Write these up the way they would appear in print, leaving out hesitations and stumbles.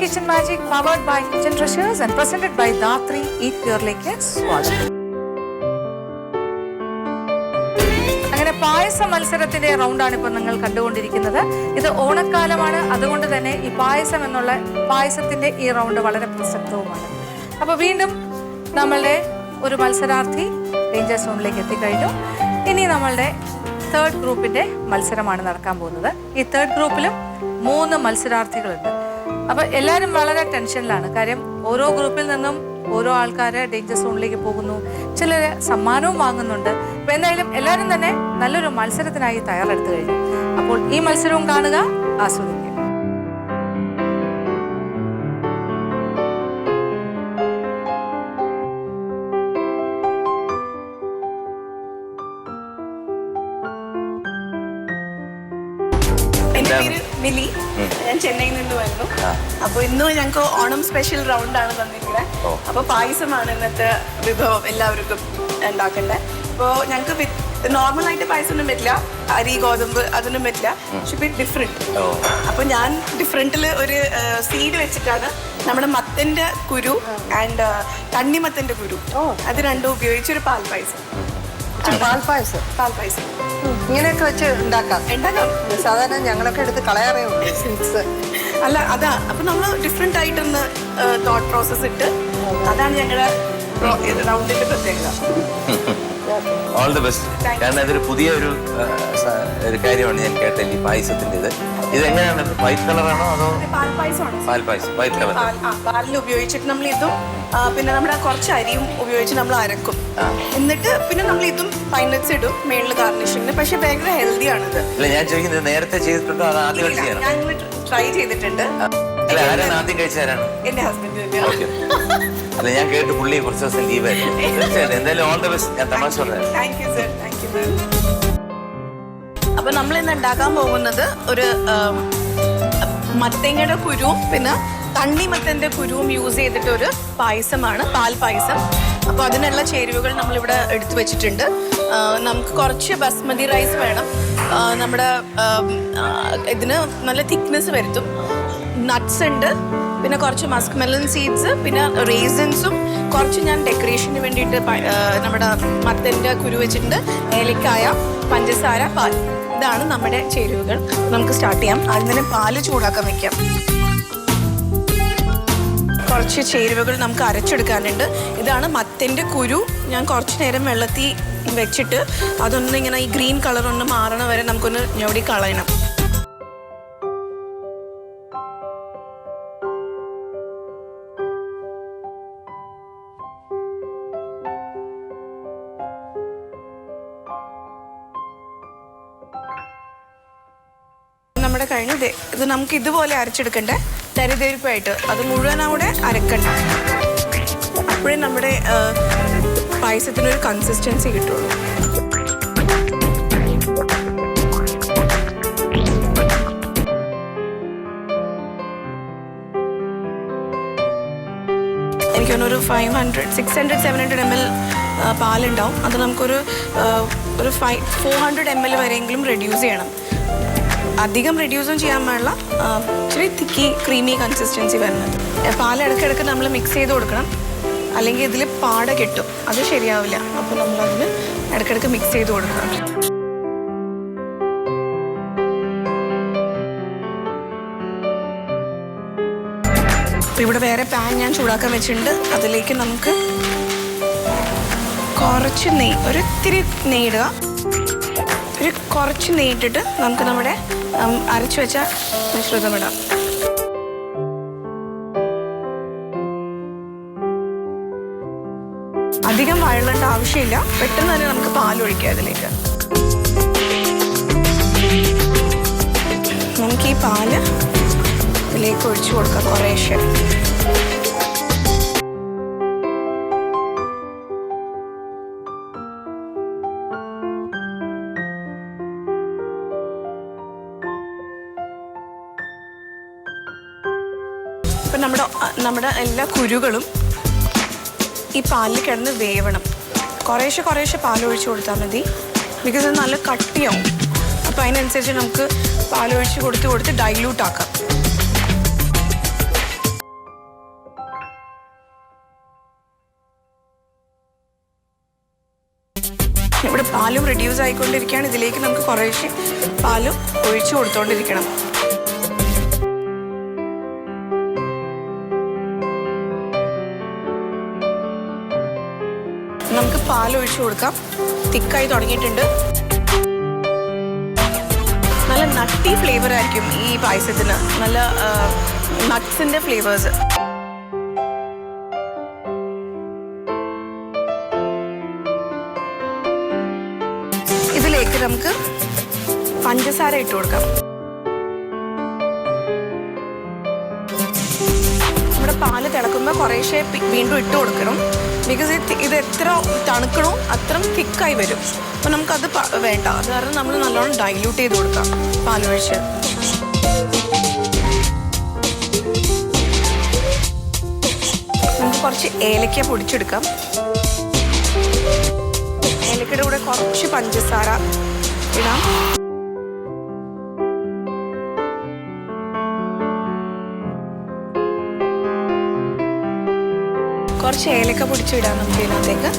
Kitchen Magic, powered by Kitchen Treasures and presented by Datri Eat Pure-ലേക്ക് സ്വാഗതം. അങ്ങനെ പായസ മത്സരത്തിന്റെ റൗണ്ടാണ് ഇപ്പോൾ നിങ്ങൾ കണ്ടുകൊണ്ടിരിക്കുന്നത്. ഇത് ഓണക്കാലമാണ്, അതുകൊണ്ട് തന്നെ ഈ പായസത്തിന്റെ ഈ റൗണ്ട് വളരെ പ്രസക്തവുമാണ്. അപ്പോൾ വീണ്ടും നമ്മളുടെ ഒരു മത്സരാർത്ഥി ഡേഞ്ചർ സോണിലേക്ക് എത്തിക്കഴിഞ്ഞു. ഇനി നമ്മളുടെ തേർഡ് ഗ്രൂപ്പിന്റെ മത്സരമാണ് നടക്കാൻ പോകുന്നത്. ഈ തേർഡ് ഗ്രൂപ്പിലും 3 മത്സരാർത്ഥികളുണ്ട്. അപ്പോൾ എല്ലാവരും വളരെ ടെൻഷനിലാണ്. കാര്യം ഓരോ ഗ്രൂപ്പിൽ നിന്നും ഓരോ ആൾക്കാർ ഡേഞ്ചർ സോണിലേക്ക് പോകുന്നു, ചിലർ സമ്മാനവും വാങ്ങുന്നുണ്ട്. അപ്പോൾ എന്തായാലും എല്ലാവരും തന്നെ നല്ലൊരു മത്സരത്തിനായി തയ്യാറെടുത്തു കഴിഞ്ഞു. അപ്പോൾ ഈ മത്സരവും കാണുക, ആസ്വദിക്കുക. മിലി, ഞാൻ ചെന്നൈയിൽ നിന്ന് വരുന്നു. അപ്പോൾ ഇന്ന് ഞങ്ങൾക്ക് ഓണം സ്പെഷ്യൽ റൗണ്ടാണ് തന്നിരിക്കുന്നത്. അപ്പോൾ പായസമാണ് ഇന്നത്തെ വിഭവം എല്ലാവർക്കും ഉണ്ടാക്കേണ്ടത്. അപ്പോൾ ഞങ്ങൾക്ക് നോർമലായിട്ട് പായസം ഒന്നും പറ്റില്ല, അരി ഗോതമ്പ് അതൊന്നും പറ്റില്ല. പക്ഷെ ബിറ്റ് ഡിഫറെൻറ്റ്. അപ്പോൾ ഞാൻ ഡിഫറെൻറ്റിൽ ഒരു സീഡ് വെച്ചിട്ടാണ് നമ്മുടെ മത്തൻ്റെ കുരു ആൻഡ് തണ്ണിമത്തൻ്റെ കുരു അത് രണ്ടും ഉപയോഗിച്ചൊരു പാൽപ്പായസം. പാൽപ്പായസം ഇങ്ങനെയൊക്കെ വെച്ച് ഉണ്ടാക്കാം. സാധാരണ ഞങ്ങളൊക്കെ എടുത്ത് കളയാറേ ഉള്ളൂ സ്വീറ്റ്സ്. അല്ല, അതാ. അപ്പൊ നമ്മൾ ഡിഫറെന്റ് ആയിട്ടൊന്ന് തോട്ട് പ്രോസസ് ഇട്ട്, അതാണ് ഞങ്ങളുടെ റൗണ്ടിന്റെ പ്രത്യേകത. All the best. കാരണം ഇതൊരു പുതിയ ഒരു കാര്യമാണ് ഞാൻ കേട്ടത്, ഈ പായസത്തിന്റെ. ഇത് എങ്ങനെയാണ്, വൈറ്റ് കളറാണോ അതോ? പാൽപ്പായസം വൈറ്റ് കളർ. പാലിൽ ഉപയോഗിച്ചിട്ട് നമ്മൾ ഇതും പിന്നെ നമ്മുടെ കുറച്ച് അരിയും ഉപയോഗിച്ച് നമ്മൾ അരക്കും. എന്നിട്ട് പിന്നെ നമ്മൾ ഇതും പൈനട്സ് ഇടും മേളിൽ ഗാർണിഷിങ്ങിന്. പക്ഷെ ഭയങ്കര ഹെൽത്തി ആണിത്. അല്ല, ഞാൻ ചോദിക്കുന്നത് നേരത്തെ ചെയ്തിട്ടുണ്ടോ അത് ആദ്യം ചെയ്യണം? ഞാൻ ട്രൈ ചെയ്തിട്ടുണ്ട്. അല്ല, ആരാണ് ആദ്യം കഴിച്ചാരാണ്? എന്റെ ഹസ്ബൻഡ്. അല്ല, ഞാൻ കേട്ട് പുള്ളി കുറച്ച് ദിവസം ലീവായിരുന്നു. തീർച്ചയായിട്ടും എന്തായാലും ഓൾ ദി ബെസ്റ്റ്. ഞാൻ തമാശ പറഞ്ഞു. Thank you sir, thank you ma'am. അപ്പൊ നമ്മൾ ഇന്ന് ഉണ്ടാക്കാൻ പോകുന്നത് ഒരു മത്തങ്ങയുടെ കുരുവും പിന്നെ തണ്ണിമത്തന്റെ കുരുവും യൂസ് ചെയ്തിട്ട് ഒരു പായസമാണ്, പാൽ പായസം. അപ്പോൾ അതിനുള്ള ചേരുവകൾ നമ്മളിവിടെ എടുത്തു വെച്ചിട്ടുണ്ട്. നമുക്ക് കുറച്ച് ബസ്മതി റൈസ് വേണം. നമ്മുടെ ഇതിന് നല്ല തിക്നെസ് വരുത്തും. നട്ട്സ് ഉണ്ട്, പിന്നെ കുറച്ച് മസ്ക് മെലൺ സീഡ്സ്, പിന്നെ റേസിൻസും കുറച്ച് ഞാൻ ഡെക്കറേഷന് വേണ്ടിയിട്ട് നമ്മുടെ മത്തൻ്റെ കുരു വെച്ചിട്ടുണ്ട്. ഏലക്കായ, പഞ്ചസാര, പാൽ. ഇതാണ് നമ്മുടെ ചേരുവകൾ. നമുക്ക് സ്റ്റാർട്ട് ചെയ്യാം. ആദ്യം തന്നെ പാല് ചൂടാക്കാൻ വെക്കാം. കുറച്ച് ചേരുവകൾ നമുക്ക് അരച്ചെടുക്കാനുണ്ട്. ഇതാണ് മത്തൻ്റെ കുരു. ഞാൻ കുറച്ച് നേരം വെള്ളത്തിൽ വെച്ചിട്ട് അതൊന്ന് ഇങ്ങനെ ഈ ഗ്രീൻ കളർ ഒന്ന് മാറണ വരെ നമുക്കൊന്ന് ഞൊടി കളയണം. നമ്മുടെ കഴിഞ്ഞത് ഇത് നമുക്ക് ഇതുപോലെ അരച്ചെടുക്കണ്ടേ, തരിതരിപ്പായിട്ട്. അത് മുഴുവൻ അവിടെ അരക്കണ്ട. അപ്പോഴേ നമ്മുടെ പായസത്തിനൊരു കൺസിസ്റ്റൻസി കിട്ടുള്ളൂ. എനിക്കൊന്നൊരു 600-700 ml പാലുണ്ടാവും. അത് നമുക്കൊരു 400 ml വരെയെങ്കിലും റെഡ്യൂസ് ചെയ്യണം. അധികം റെഡ്യൂസും ചെയ്യാൻ പാടില്ല, ഇച്ചിരി തിക്കി ക്രീമി കൺസിസ്റ്റൻസി വരുന്നത്. പാൽ ഇടയ്ക്കിടയ്ക്ക് നമ്മൾ മിക്സ് ചെയ്ത് കൊടുക്കണം, അല്ലെങ്കിൽ ഇതിൽ പാട കെട്ടും, അത് ശരിയാവില്ല. അപ്പോൾ നമ്മളതിന് ഇടയ്ക്കിടയ്ക്ക് മിക്സ് ചെയ്ത് കൊടുക്കണം. അപ്പോൾ ഇവിടെ വേറെ പാൻ ഞാൻ ചൂടാക്കാൻ വെച്ചിട്ടുണ്ട്. അതിലേക്ക് നമുക്ക് കുറച്ച് നെയ്യ്, ഒരിത്തിരി നെയ്യിടുക. കുറച്ച് നെയ്യിട്ടിട്ട് നമുക്ക് നമ്മുടെ അരച്ചു വെച്ച മിശ്രിതം ഇടാം. അധികം വഴളേണ്ട ആവശ്യമില്ല. പെട്ടെന്ന് തന്നെ നമുക്ക് പാലൊഴിക്കാം അതിലേക്ക്. നമുക്ക് ഈ പാല് ഇതിലേക്ക് ഒഴിച്ചു കൊടുക്കാം കുറേശ്ശെ. അപ്പം നമ്മുടെ എല്ലാ കുരുകളും ഈ പാലിൽ കിടന്ന് വേവണം. കുറേശ്ശെ പാലൊഴിച്ച് കൊടുത്താൽ മതി. ബിക്കോസ് അത് നല്ല കട്ടിയാവും. അപ്പോൾ അതിനനുസരിച്ച് നമുക്ക് പാലൊഴിച്ച് കൊടുത്ത് ഡൈല്യൂട്ട് ആക്കാം. ഇവിടെ പാലും റെഡ്യൂസ് ആയിക്കൊണ്ടിരിക്കുകയാണ്. ഇതിലേക്ക് നമുക്ക് കുറേശ്ശെ പാലും ഒഴിച്ചു കൊടുത്തോണ്ടിരിക്കണം. നമുക്ക് പാൽ ഒഴിച്ചു കൊടുക്കാം. തിക്കായി തുടങ്ങിയിട്ടുണ്ട്. നല്ല നട്ടി ഫ്ലേവർ ആയിരിക്കും ഈ പായസത്തിന്. നല്ല നട്ട്സിന്റെ ഫ്ലേവേഴ്സ്. ഇതിലേക്ക് നമുക്ക് പഞ്ചസാര ഇട്ട് കൊടുക്കാം. നമ്മുടെ പാല് തിളക്കുമ്പോൾ കുറേശ്ശെ വീണ്ടും ഇട്ട് കൊടുക്കണം. ബിക്കോസ് ഇത് എത്ര തണുക്കണോ അത്രയും തിക്കായി വരും. അപ്പോൾ നമുക്കത് വേണ്ട. അത് കാരണം നമ്മൾ നല്ലോണം ഡൈല്യൂട്ട് ചെയ്ത് കൊടുക്കാം പാലൊഴിച്ച്. നമുക്ക് കുറച്ച് ഏലക്ക പൊടിച്ചെടുക്കാം. ഏലക്കയുടെ കൂടെ കുറച്ച് പഞ്ചസാര ഇടാം. കുറച്ച് ഏലക്ക പൊടിച്ചിടാം നമുക്ക് ഇതിനകത്തേക്ക്.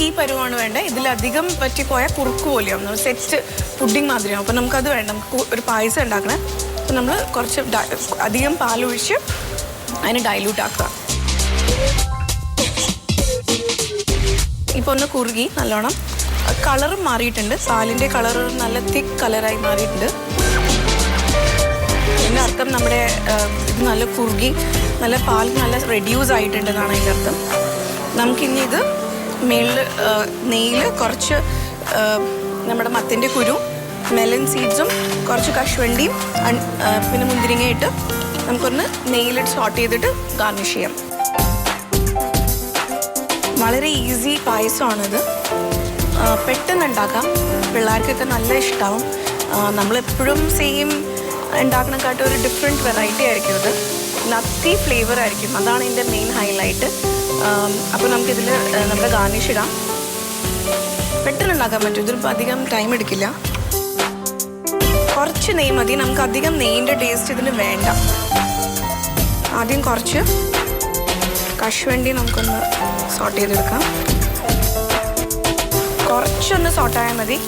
ഈ പരുവാണ് വേണ്ടത്. ഇതിലധികം പറ്റിപ്പോയാൽ കുറുക്ക് പോലെയാവും, നമ്മൾ സെറ്റ് പുഡിങ് മാതിരിയാവും. അപ്പോൾ നമുക്കത് വേണ്ട. നമുക്ക് ഒരു പായസം ഉണ്ടാക്കണേ. അപ്പോൾ നമ്മൾ കുറച്ച് അധികം പാലൊഴിച്ച് അതിന് ഡൈല്യൂട്ട് ആക്കുക. ഇപ്പോൾ ഒന്ന് കുറുകി നല്ലോണം കളറും മാറിയിട്ടുണ്ട്. പാലിൻ്റെ കളർ നല്ല തിക്ക് കളറായി മാറിയിട്ടുണ്ട്. അതിൻ്റെ അർത്ഥം നമ്മുടെ ഇത് നല്ല കുറുകി നല്ല പാൽ നല്ല റെഡ്യൂസ് ആയിട്ടുണ്ടെന്നാണ് അതിൻ്റെ അർത്ഥം. നമുക്കിനി ഇത് മേളിൽ നെയ്യിൽ കുറച്ച് നമ്മുടെ മത്തിൻ്റെ കുരു, മെലൻ സീഡ്സും കുറച്ച് കശുവണ്ടിയും പിന്നെ മുന്തിരിങ്ങയിട്ട് നമുക്കൊന്ന് നെയ്യിലിട്ട് സോട്ട് ചെയ്തിട്ട് ഗാർണിഷ് ചെയ്യാം. വളരെ ഈസി പായസമാണിത്. പെട്ടെന്ന് ഉണ്ടാക്കാം. പിള്ളേർക്കൊക്കെ നല്ല ഇഷ്ടമാവും. നമ്മളെപ്പോഴും സെയിം ഉണ്ടാക്കണക്കാട്ട് ഒരു ഡിഫറെൻറ്റ് വെറൈറ്റി ആയിരിക്കും ഇത്. നത്തി ഫ്ലേവർ ആയിരിക്കും. അതാണ് ഇതിൻ്റെ മെയിൻ ഹൈലൈറ്റ്. അപ്പോൾ നമുക്കിതിൽ നമ്മുടെ ഗാർണിഷ് ഇടാം. പെട്ടെന്ന് ഉണ്ടാക്കാൻ പറ്റും. ഇതിൽ അധികം ടൈം എടുക്കില്ല. കുറച്ച് നെയ്യ് മതി. നമുക്ക് അധികം നെയ്യിൻ്റെ ടേസ്റ്റ് ഇതിന് വേണ്ട. ആദ്യം കുറച്ച് കശുവണ്ടി നമുക്കൊന്ന് സോട്ട് ചെയ്തെടുക്കാം. കുറച്ചൊന്ന് സോട്ടായാൽ മതി.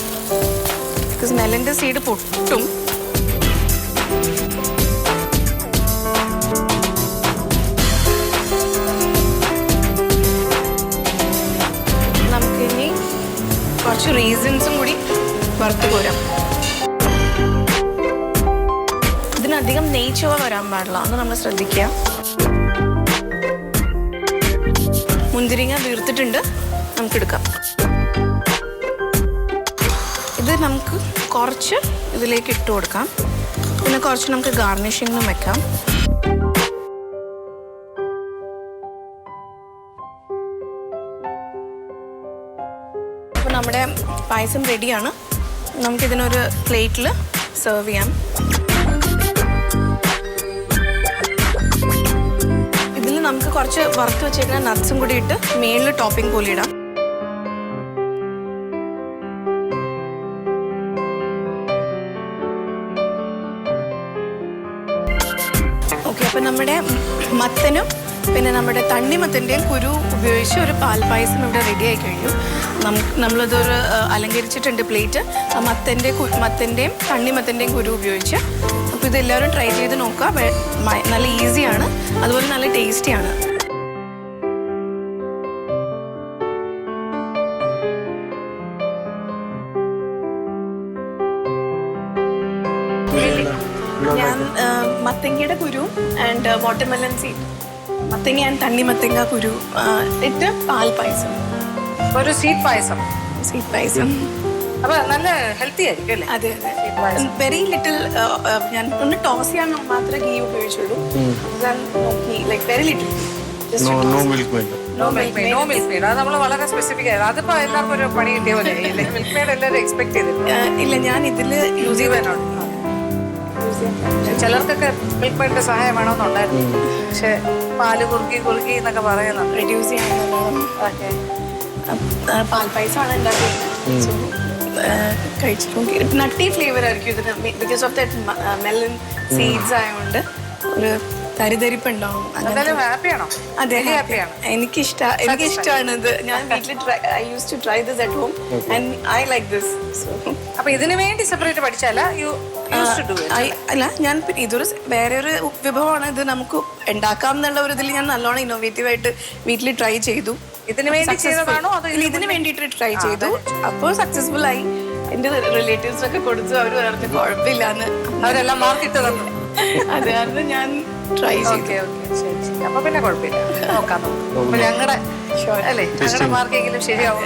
ബിക്കോസ് മെലൻ്റെ സീഡ് പൊട്ടും. നമുക്കിനി കുറച്ച് റീസൺസും കൂടി വറുത്ത് പോരാം. ഇതിനധികം നെയ്ച്ചോവ വരാൻ പാടില്ല. അന്ന് നമ്മൾ ശ്രദ്ധിക്കുക. മുന്തിരിങ്ങ വീർത്തിട്ടുണ്ട്. നമുക്കെടുക്കാം. ഇത് നമുക്ക് കുറച്ച് ഇതിലേക്ക് ഇട്ട് കൊടുക്കാം. പിന്നെ കുറച്ച് നമുക്ക് ഗാർണിഷിങ്ങിനും വെക്കാം. അപ്പോൾ നമ്മുടെ പായസം റെഡിയാണ്. നമുക്കിതിനൊരു പ്ലേറ്റിൽ സെർവ് ചെയ്യാം. ഇതിൽ നമുക്ക് കുറച്ച് വറുത്ത് വെച്ചേക്കുന്ന നട്ട്സും കൂടി ഇട്ട് മേളിൽ ടോപ്പിംഗ് പോലെ ഇടാം. ഓക്കെ, അപ്പം നമ്മുടെ മത്തനും പിന്നെ നമ്മുടെ തണ്ണിമത്തൻ്റെയും കുരു ഉപയോഗിച്ച് ഒരു പാൽപ്പായസം ഇവിടെ റെഡി ആയി കഴിഞ്ഞു. നമ്മളിതൊരു അലങ്കരിച്ചിട്ടുണ്ട് പ്ലേറ്റ്. ആ മത്തൻ്റെയും തണ്ണിമത്തൻ്റെയും കുരു ഉപയോഗിച്ച്. അപ്പോൾ ഇതെല്ലാവരും ട്രൈ ചെയ്ത് നോക്കുക. നല്ല ഈസിയാണ്, അതുപോലെ നല്ല ടേസ്റ്റിയാണ്. ഞാൻ മത്തങ്ങയുടെ കുരു ആൻഡ് വാട്ടർമെലൺ സീഡ്, മത്തങ്ങ ആൻഡ് തണ്ണിമത്തങ്ങ കുരു ഇട്ട് പാൽ പായസം. ഒരു സ്വീറ്റ് പായസം. സ്വീറ്റ് പായസം അപ്പൊ നല്ല ഹെൽത്തി ആയിരിക്കും അല്ലേ? അതെ അതെ. Very little. ഞാൻ ഒന്ന് ടോസ് ചെയ്യാൻ മാത്രമേ ഗീ ഉപയോഗിച്ചുള്ളൂ. Like very little. No milk made. No Milkmaid. അത് നമ്മൾ വളരെ സ്പെസിഫിക് ആയിരുന്നു. അതിപ്പോ എല്ലാവർക്കും ഒരു പണി കിട്ടിയ പോലെ മിൽക്ക് മെയ്ഡ് എല്ലാവരും എക്സ്പെക്ട് ചെയ്തിട്ടുണ്ട്. ഇല്ല, ഞാൻ ഇതിൽ യൂസ് ചെയ്താണോ ചിലർക്കൊക്കെ മിൽക്ക് മെയ്ഡിന്റെ സഹായം വേണമെന്നുണ്ടായിരുന്നു, പക്ഷെ പാല് കുറുക്കി എന്നൊക്കെ പറയുന്നുണ്ട്. റെഡ്യൂസ് ചെയ്യാൻ ഓക്കെ. പാൽപ്പായസമാണ് ഉണ്ടാക്കിയത്. കഴിച്ചിട്ട് നട്ടി ഫ്ലേവർ ആയിരിക്കും ഇതിന്, because of that melon seeds ആയതുകൊണ്ട് ഒരു തരിതരിപ്പ് ഉണ്ടാവും. എന്തായാലും ഹാപ്പിയാണോ? അതെ, ഹാപ്പിയാണ്. എനിക്കിഷ്ടമാണ് ഇത്. ഞാൻ വീട്ടിൽ I use to try this at home and I like this. അപ്പൊ ഇതിനു വേണ്ടി സെപ്പറേറ്റ് പഠിച്ചല്ല, അല്ല, ഞാൻ ഇതൊരു വേറെ ഒരു വിഭവമാണ്. ഇത് നമുക്ക് ഉണ്ടാക്കാം എന്നുള്ള ഒരു ഇതിൽ ഞാൻ നല്ലോണം ഇന്നോവേറ്റീവ് ആയിട്ട് വീട്ടിൽ ട്രൈ ചെയ്തു. ഇതിനു വേണ്ടി ചെയ്തതാണോ അതോ ഇതിന് വേണ്ടിയിട്ട് ട്രൈ ചെയ്തു. അപ്പോൾ സക്സസ്ഫുൾ ആയി. എന്റെ റിലേറ്റീവ്സ് ഒക്കെ കൊടുത്തു, അവർ പറഞ്ഞു കുഴപ്പമില്ലാന്ന്. അവരെല്ലാം മാർക്കിട്ട് തന്നു. അത് കാരണം ഞാൻ ട്രൈ ചെയ്തു. ഓക്കെ ശരി. അപ്പൊ പിന്നെ കുഴപ്പമില്ല, നോക്കാം. അപ്പൊ ഞങ്ങളുടെ അല്ലേ, ഞങ്ങളുടെ മാർക്കെങ്കിലും ശരിയാവും.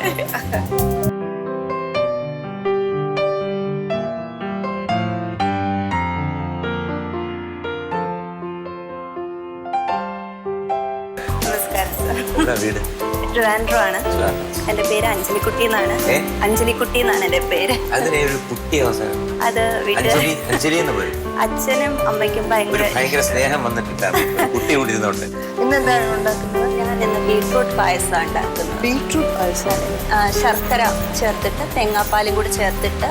വീട് ട്രിവാൻഡ്രം ആണ്. എന്റെ പേര് അഞ്ജലിക്കുട്ടി എന്നാണ്. അഞ്ജലിക്കുട്ടി എന്നാണ് എന്റെ പേര്. അതിനെ ഒരു കുട്ടി അവസാനം അത് വീട്ടിൽ അഞ്ജലി എന്ന് പറയും. അച്ഛനും അമ്മയ്ക്കും ഭയങ്കര സ്നേഹം വന്നിട്ടുണ്ടാണ് കുട്ടി കൂടി ഇരുന്നോണ്ട്. ഇന്നെന്താണ് ഉണ്ടാക്കുന്നത്? ഞാൻ ഇന്ന് ബീട്രൂട്ട് പായസം ഉണ്ടാക്കുന്നത്. ബീട്രൂട്ട് പായസം ശർക്കര ചേർത്തിട്ട് തേങ്ങാപ്പാലും കൂടി ചേർത്തിട്ട്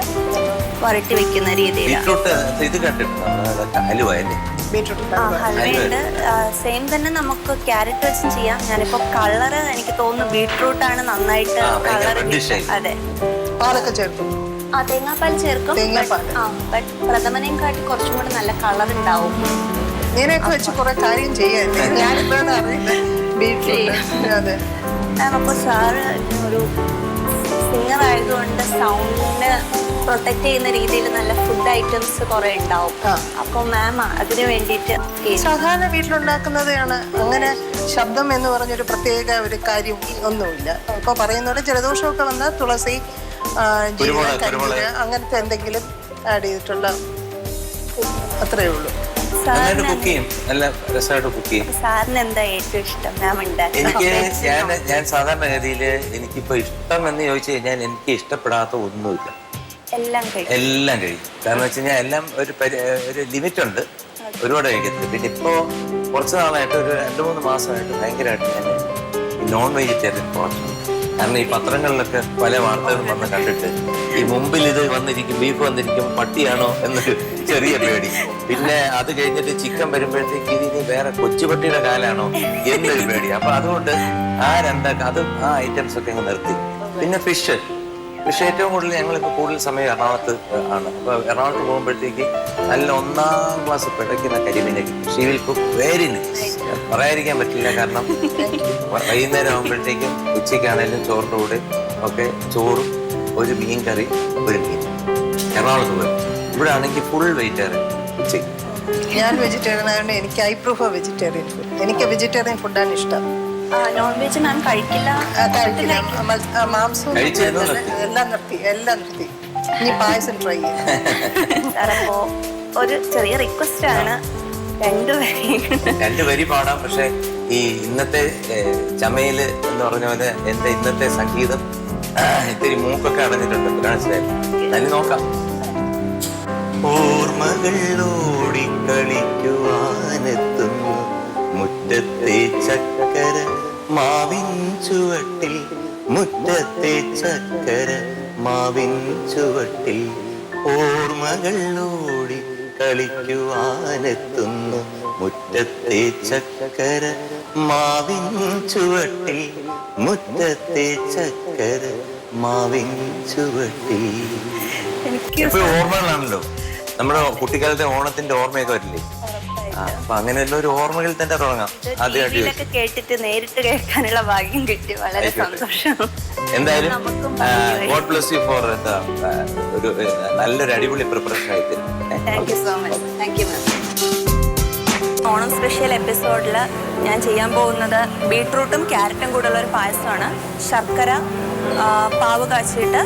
വരട്ടി വെക്കുന്ന രീതിയിലാണ്. ബീട്രൂട്ട് ഇത് കണ്ടിട്ടുണ്ട്, ഹലുവല്ലേ? ഹൽവയുണ്ട്. സെയിം തന്നെ നമുക്ക് ക്യാരറ്റ് വെച്ചും ചെയ്യാം. ഞാനിപ്പോ കളറ് എനിക്ക് തോന്നുന്നു ബീട്രൂട്ടാണ് നന്നായിട്ട് കളർ. അതെ, പാലൊക്കെ ചേർക്കും. തേങ്ങാപ്പാൽ ചേർക്കും. ബട്ട് പ്രഥമനെയും കാട്ടി കുറച്ചും കൂടെ നല്ല കളർ ഉണ്ടാവും. ഇങ്ങനെയൊക്കെ വെച്ച് കുറെ കാര്യം ചെയ്യാല്ലേ. ഞാനിപ്പോഴാണ് അറിയുന്നത് ബീട്രൂട്ട്. അതെ, അപ്പൊ സാറ് ഒരു സിംഗർ ആയതുകൊണ്ട് സൗണ്ടിന് പ്രൊട്ടക്ട് ചെയ്യുന്ന രീതിയിൽ നല്ല ഫുഡ് ഐറ്റംസ് കുറെ ഉണ്ടാവും. അപ്പൊ മാം അതിന് വേണ്ടിയിട്ട് സാധാരണ വീട്ടിലുണ്ടാക്കുന്നതാണ്. അങ്ങനെ ശബ്ദം എന്ന് പറഞ്ഞൊരു പ്രത്യേക ഒരു കാര്യം ഒന്നുമില്ല. ഇപ്പൊ പറയുന്ന പോലെ ജലദോഷമൊക്കെ വന്നാൽ തുളസി, ജീരകം, കരിഞ്ഞ അങ്ങനത്തെ എന്തെങ്കിലും ആഡ് ചെയ്തിട്ടുള്ള അത്രയേ ഉള്ളൂ. സാറിന് എന്താ ഏറ്റവും ഇഷ്ടം മാം ഉണ്ടാക്കി? എനിക്ക് ഞാൻ സാധാരണഗതിയിൽ എനിക്കിപ്പോ ഇഷ്ടം എന്ന് ചോദിച്ചു കഴിഞ്ഞാൽ എനിക്ക് ഇഷ്ടപ്പെടാത്ത ഒന്നുമില്ല. എല്ലാം കഴിയും. കാരണം വെച്ച് കഴിഞ്ഞാൽ എല്ലാം ഒരു ലിമിറ്റ് ഉണ്ട്, ഒരുപാട് കഴിക്കത്തില്ല. പിന്നെ ഇപ്പോ കുറച്ച് നാളായിട്ട് ഒരു 2-3 മാസമായിട്ട് ഭയങ്കരമായിട്ട് ഞാൻ നോൺ വെജിറ്റേറിയൻ പോകണം. കാരണം ഈ പത്രങ്ങളിലൊക്കെ പല വാർത്തകളും വന്ന് കണ്ടിട്ട് ഈ മുമ്പിൽ ഇത് വന്നിരിക്കും, ബീഫ് വന്നിരിക്കും, പട്ടിയാണോ എന്നൊരു ചെറിയ പേടി. പിന്നെ അത് കഴിഞ്ഞിട്ട് ചിക്കൻ വരുമ്പോഴത്തേക്ക് ഇതിന് വേറെ കൊച്ചുപട്ടിയുടെ കാലാണോ എന്നൊരു പേടി. അപ്പൊ അതുകൊണ്ട് ആ ഐറ്റംസ് ഒക്കെ അങ്ങ് നിർത്തി. പിന്നെ ഫിഷ് ഏറ്റവും കൂടുതൽ ഞങ്ങളിപ്പോൾ കൂടുതൽ സമയം എറണാകുളത്ത് ആണ്. അപ്പോൾ എറണാകുളത്ത് പോകുമ്പോഴത്തേക്ക് നല്ല 1ാം ക്ലാസ് പിടയ്ക്കുന്ന കരിമീനെ കിട്ടും. She will cook very nice. പറയാതിരിക്കാൻ പറ്റില്ല. കാരണം വൈകുന്നേരം ആകുമ്പോഴത്തേക്കും ഉച്ചയ്ക്കാണേലും ചോറിൻ്റെ കൂടെ ഒക്കെ ചോറും ഒരു മീൻ കറി, ഒരു മീൻ. എറണാകുളത്ത് പോയി ഇവിടെ ആണെങ്കിൽ ഫുൾ വെജിറ്റേറിയൻ ഉച്ചയ്ക്ക്. ഞാൻ വെജിറ്റേറിയൻ ആയതുകൊണ്ട് എനിക്ക് ഐ പ്രിഫർ വെജിറ്റേറിയൻ ഫുഡ്. എനിക്ക് വെജിറ്റേറിയൻ ഫുഡാണ് ഇഷ്ടം. നോൺ വെജ് മാം കഴിക്കില്ല. മാംസം എല്ലാം നിർത്തി. ഇനി പായസം ട്രൈ ചെയ്യാം. സാറപ്പോ ഒരു ചെറിയ റിക്വസ്റ്റ് ആണ്, 2 വരി പാടാം. പക്ഷെ ഈ ഇന്നത്തെ ചമയില് എന്ന് പറഞ്ഞ പോലെ എന്റെ ഇന്നത്തെ സംഗീതം ഇത്തിരി മൂക്കൊക്കെ അടഞ്ഞിട്ടുണ്ട്. മനസ്സിലായി, നോക്കാം. ഓർമ്മകൾ ഓടിക്കളിക്കുവാനെത്തുന്നു മുറ്റത്തെ ചക്കര മാവിൻ ചുവട്ടിൽ, മുറ്റത്തെ ചക്കര മാവിൻ ചുവട്ടിൽ. ഓർമ്മകൾ ഓടി കളിക്കുവാനെത്തുന്നു മുറ്റത്തെ ചക്കര മാവിൻ ചുവട്ടിൽ, മുറ്റത്തെ ചക്കര മാവിൻ ചുവട്ടിൽ. എപ്പോഴും ഓർമ്മകളാണല്ലോ നമ്മുടെ കുട്ടിക്കാലത്തെ ഓണത്തിന്റെ ഓർമ്മയൊക്കെ വരില്ലേ? അപ്പൊ അങ്ങനെയുള്ള ഒരു ഓർമ്മയിൽ തന്നെ തുടങ്ങാം. ആദ്യമായിട്ട് കേട്ടിട്ട് നേരിട്ട് കേൾക്കാനുള്ള ഭാഗ്യം കിട്ടി, വളരെ സന്തോഷം. എന്തായാലും ഗോഡ് ബ്ലെസ് യു ഫോർ ഒരു നല്ലൊരു അടിപൊളി പ്രിപ്പറേഷൻ ആയിട്ട്. Thank you so much. Thank you ma'am. Onam special എപ്പിസോഡിൽ ഞാൻ ചെയ്യാൻ പോകുന്നത് ബീട്രൂട്ടും ക്യാരറ്റും കൂടെയുള്ള ഒരു പായസമാണ്. ശർക്കര പാവ് കാച്ചിട്ട്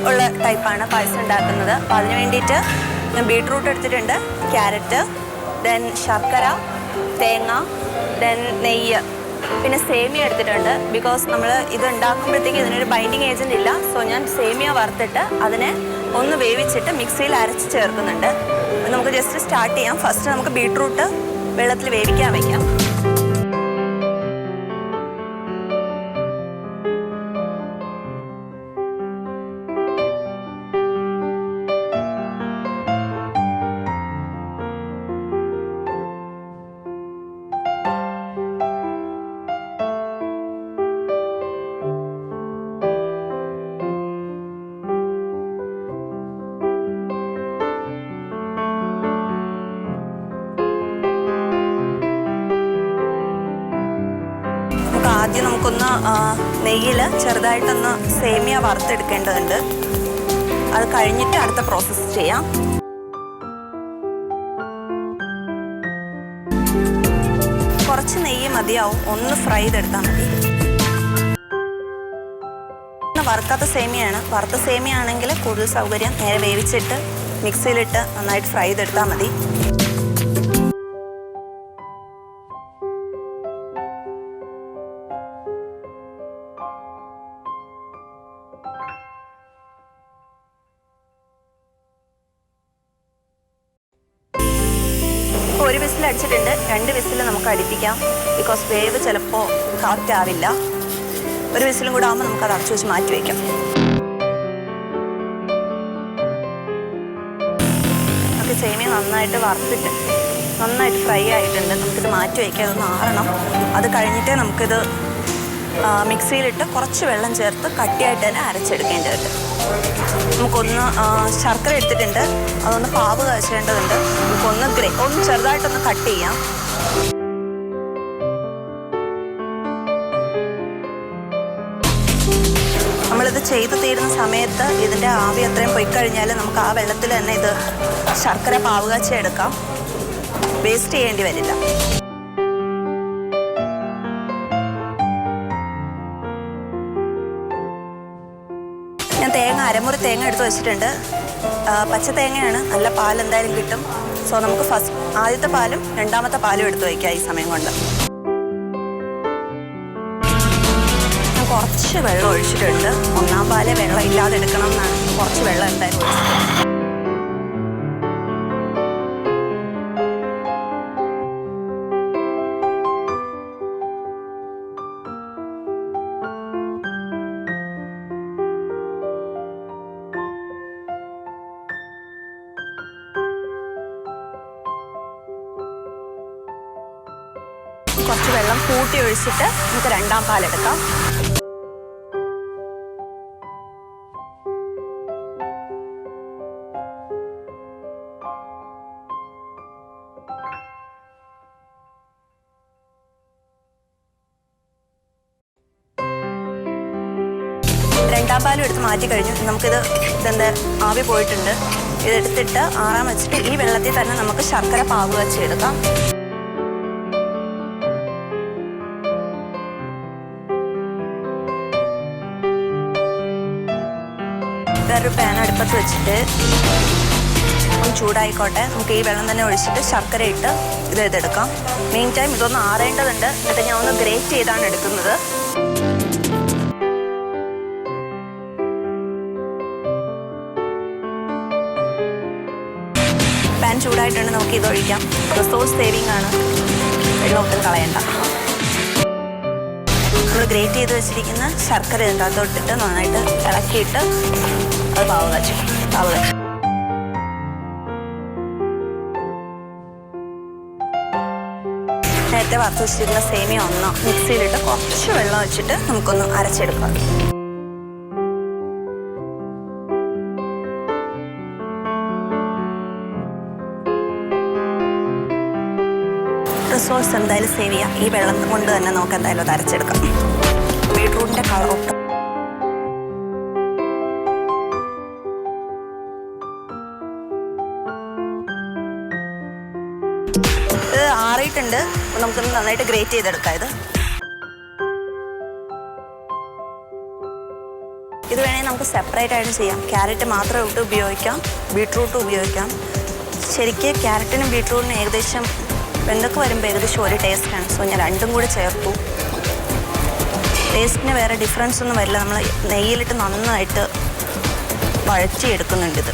ഉള്ള ടൈപ്പാണ് പായസം ഉണ്ടാക്കുന്നത്. അപ്പോൾ അതിന് വേണ്ടിയിട്ട് ഞാൻ ബീട്രൂട്ട് എടുത്തിട്ടുണ്ട്, ക്യാരറ്റ്, ദെൻ ശർക്കര, തേങ്ങ, ദെൻ നെയ്യ്, പിന്നെ സേമിയ എടുത്തിട്ടുണ്ട്. ബിക്കോസ് നമ്മൾ ഇത് ഉണ്ടാക്കുമ്പോഴത്തേക്ക് ഇതിനൊരു ബൈൻഡിങ് ഏജൻറ് ഇല്ല. സോ ഞാൻ സേമിയ വറുത്തിട്ട് അതിനെ ഒന്ന് വേവിച്ചിട്ട് മിക്സിയിൽ അരച്ച് ചേർക്കുന്നുണ്ട്. നമുക്ക് ജസ്റ്റ് സ്റ്റാർട്ട് ചെയ്യാം. ഫസ്റ്റ് നമുക്ക് ബീട്രൂട്ട് വെള്ളത്തിൽ വേവിക്കാൻ വയ്ക്കാം. ആദ്യം നമുക്കൊന്ന് നെയ്യിൽ ചെറുതായിട്ടൊന്ന് സേമിയ വറുത്തെടുക്കേണ്ടതുണ്ട്. അത് കഴിഞ്ഞിട്ട് അടുത്ത പ്രോസസ്സ് ചെയ്യാം. കുറച്ച് നെയ്യ് മതിയാവും, ഒന്ന് ഫ്രൈ ചെയ്തെടുത്താൽ മതി. വറുക്കാത്ത സേമിയാണ്. വറുത്ത സേമിയ ആണെങ്കിൽ കൂടുതൽ സൗകര്യം. നേരെ വേവിച്ചിട്ട് മിക്സിയിലിട്ട് നന്നായിട്ട് ഫ്രൈ ചെയ്തെടുത്താൽ മതി. ഒരു വിസിൽ അടിച്ചിട്ടുണ്ട്. 2 വിസിൽ നമുക്ക് അടിപ്പിക്കാം. ബിക്കോസ് വേവ് ചിലപ്പോൾ കറക്റ്റ് ആവില്ല. ഒരു വിസിലും കൂടെ ആകുമ്പോൾ നമുക്കത് അടച്ചു വെച്ച് മാറ്റി വയ്ക്കാം. നമുക്ക് സേമിയ നന്നായിട്ട് വറുത്തിട്ട് നന്നായിട്ട് ഫ്രൈ ആയിട്ടുണ്ട്. നമുക്കിത് മാറ്റി വയ്ക്കാം. അതൊന്ന് ആറണം. അത് കഴിഞ്ഞിട്ട് നമുക്കിത് മിക്സിയിലിട്ട് കുറച്ച് വെള്ളം ചേർത്ത് കട്ടിയായിട്ട് തന്നെ അരച്ചെടുക്കേണ്ടതുണ്ട്. നമുക്കൊന്ന് ശർക്കര എടുത്തിട്ടുണ്ട്. അതൊന്ന് പാവ് കാച്ചേണ്ടതുണ്ട്. നമുക്കൊന്ന് ചെറുതായിട്ടൊന്ന് കട്ട് ചെയ്യാം. നമ്മളിത് ചെയ്ത് തീരുന്ന സമയത്ത് ഇതിൻ്റെ ആവി അത്രയും പോയി കഴിഞ്ഞാൽ നമുക്ക് ആ വെള്ളത്തിൽ തന്നെ ഇത് ശർക്കര പാവ് കാച്ചി എടുക്കാം. വേസ്റ്റ് ചെയ്യേണ്ടി വരില്ല. ഞാൻ അരമുറി തേങ്ങ എടുത്ത് വെച്ചിട്ടുണ്ട്. പച്ച തേങ്ങയാണ്. നല്ല പാൽ എന്തായാലും കിട്ടും. സോ നമുക്ക് ആദ്യത്തെ പാലും രണ്ടാമത്തെ പാലും എടുത്ത് വയ്ക്കാം ഈ സമയം കൊണ്ട്. ഞാൻ കുറച്ച് വെള്ളം ഒഴിച്ചിട്ടുണ്ട്. ഒന്നാം പാല് വെള്ളം ഇല്ലാതെ എടുക്കണം എന്നാണ്. കുറച്ച് വെള്ളം എന്തായാലും ഒഴിച്ചിട്ടുണ്ട്. കുറച്ച് വെള്ളം കൂട്ടി ഒഴിച്ചിട്ട് നമുക്ക് രണ്ടാം പാലെടുക്കാം. രണ്ടാം പാലും എടുത്ത് മാറ്റി കഴിഞ്ഞു. ഇതെന്താ ആവി പോയിട്ടുണ്ട്. ഇതെടുത്തിട്ട് ആറാൻ വെച്ചിട്ട് ഈ വെള്ളത്തിൽ തന്നെ നമുക്ക് ശർക്കര പാവ് വെച്ചെടുക്കാം. വേറൊരു പാൻ അടുപ്പത്ത് വെച്ചിട്ട് ഒന്ന് ചൂടായിക്കോട്ടെ. നമുക്ക് ഈ വെള്ളം തന്നെ ഒഴിച്ചിട്ട് ശർക്കര ഇട്ട് ഇതെടുക്കാം. മെയിൻ ടൈം ഇതൊന്ന് ആറേണ്ടതുണ്ട്. എന്നിട്ട് ഞാൻ ഒന്ന് ഗ്രേറ്റ് ചെയ്താണ് എടുക്കുന്നത്. പാൻ ചൂടായിട്ടുണ്ട്. നമുക്ക് ഇതൊഴിക്കാം. റിസോഴ്സ് സേവിങ് ആണ്. വെള്ളം ഒട്ടും കളയണ്ട. നമ്മൾ ഗ്രേറ്റ് ചെയ്ത് വെച്ചിരിക്കുന്ന ശർക്കര ഇതിനകത്തോട്ടിട്ട് നന്നായിട്ട് ഇളക്കിയിട്ട് അത് പാവ് കാച്ചി. നേരത്തെ വറുത്ത് വെച്ചിരിക്കുന്ന സേമിയ ഒന്ന് മിക്സിയിലിട്ട് കുറച്ച് വെള്ളം വെച്ചിട്ട് നമുക്കൊന്ന് അരച്ചെടുക്കാം. റിസോഴ്സ് എന്തായാലും സേവ് ചെയ്യാം. ഈ വെള്ളം കൊണ്ട് തന്നെ നമുക്ക് എന്തായാലും അത് അരച്ചെടുക്കാം. ബീട്രൂട്ടിൻ്റെ കളർ ഇത് ആറിയിട്ടുണ്ട്. നമുക്കൊന്ന് നന്നായിട്ട് ഗ്രേറ്റ് ചെയ്തെടുക്കാം. ഇത് വേണമെങ്കിൽ നമുക്ക് സെപ്പറേറ്റ് ആയിട്ട് ചെയ്യാം. ക്യാരറ്റ് മാത്രം ഇട്ട് ഉപയോഗിക്കാം, ബീട്രൂട്ട് ഉപയോഗിക്കാം. ശരിക്കും ക്യാരറ്റിനും ബീട്രൂട്ടിനും ഏകദേശം വെന്തൊക്കെ വരുമ്പോൾ ഏകദേശം ഒരു ടേസ്റ്റാണ്. സോ ഞാൻ രണ്ടും കൂടി ചേർത്തു. ടേസ്റ്റിന് വേറെ ഡിഫറൻസ് ഒന്നും വരില്ല. നമ്മൾ നെയ്യിലിട്ട് നന്നായിട്ട് വഴറ്റിയെടുക്കുന്നുണ്ട് ഇത്.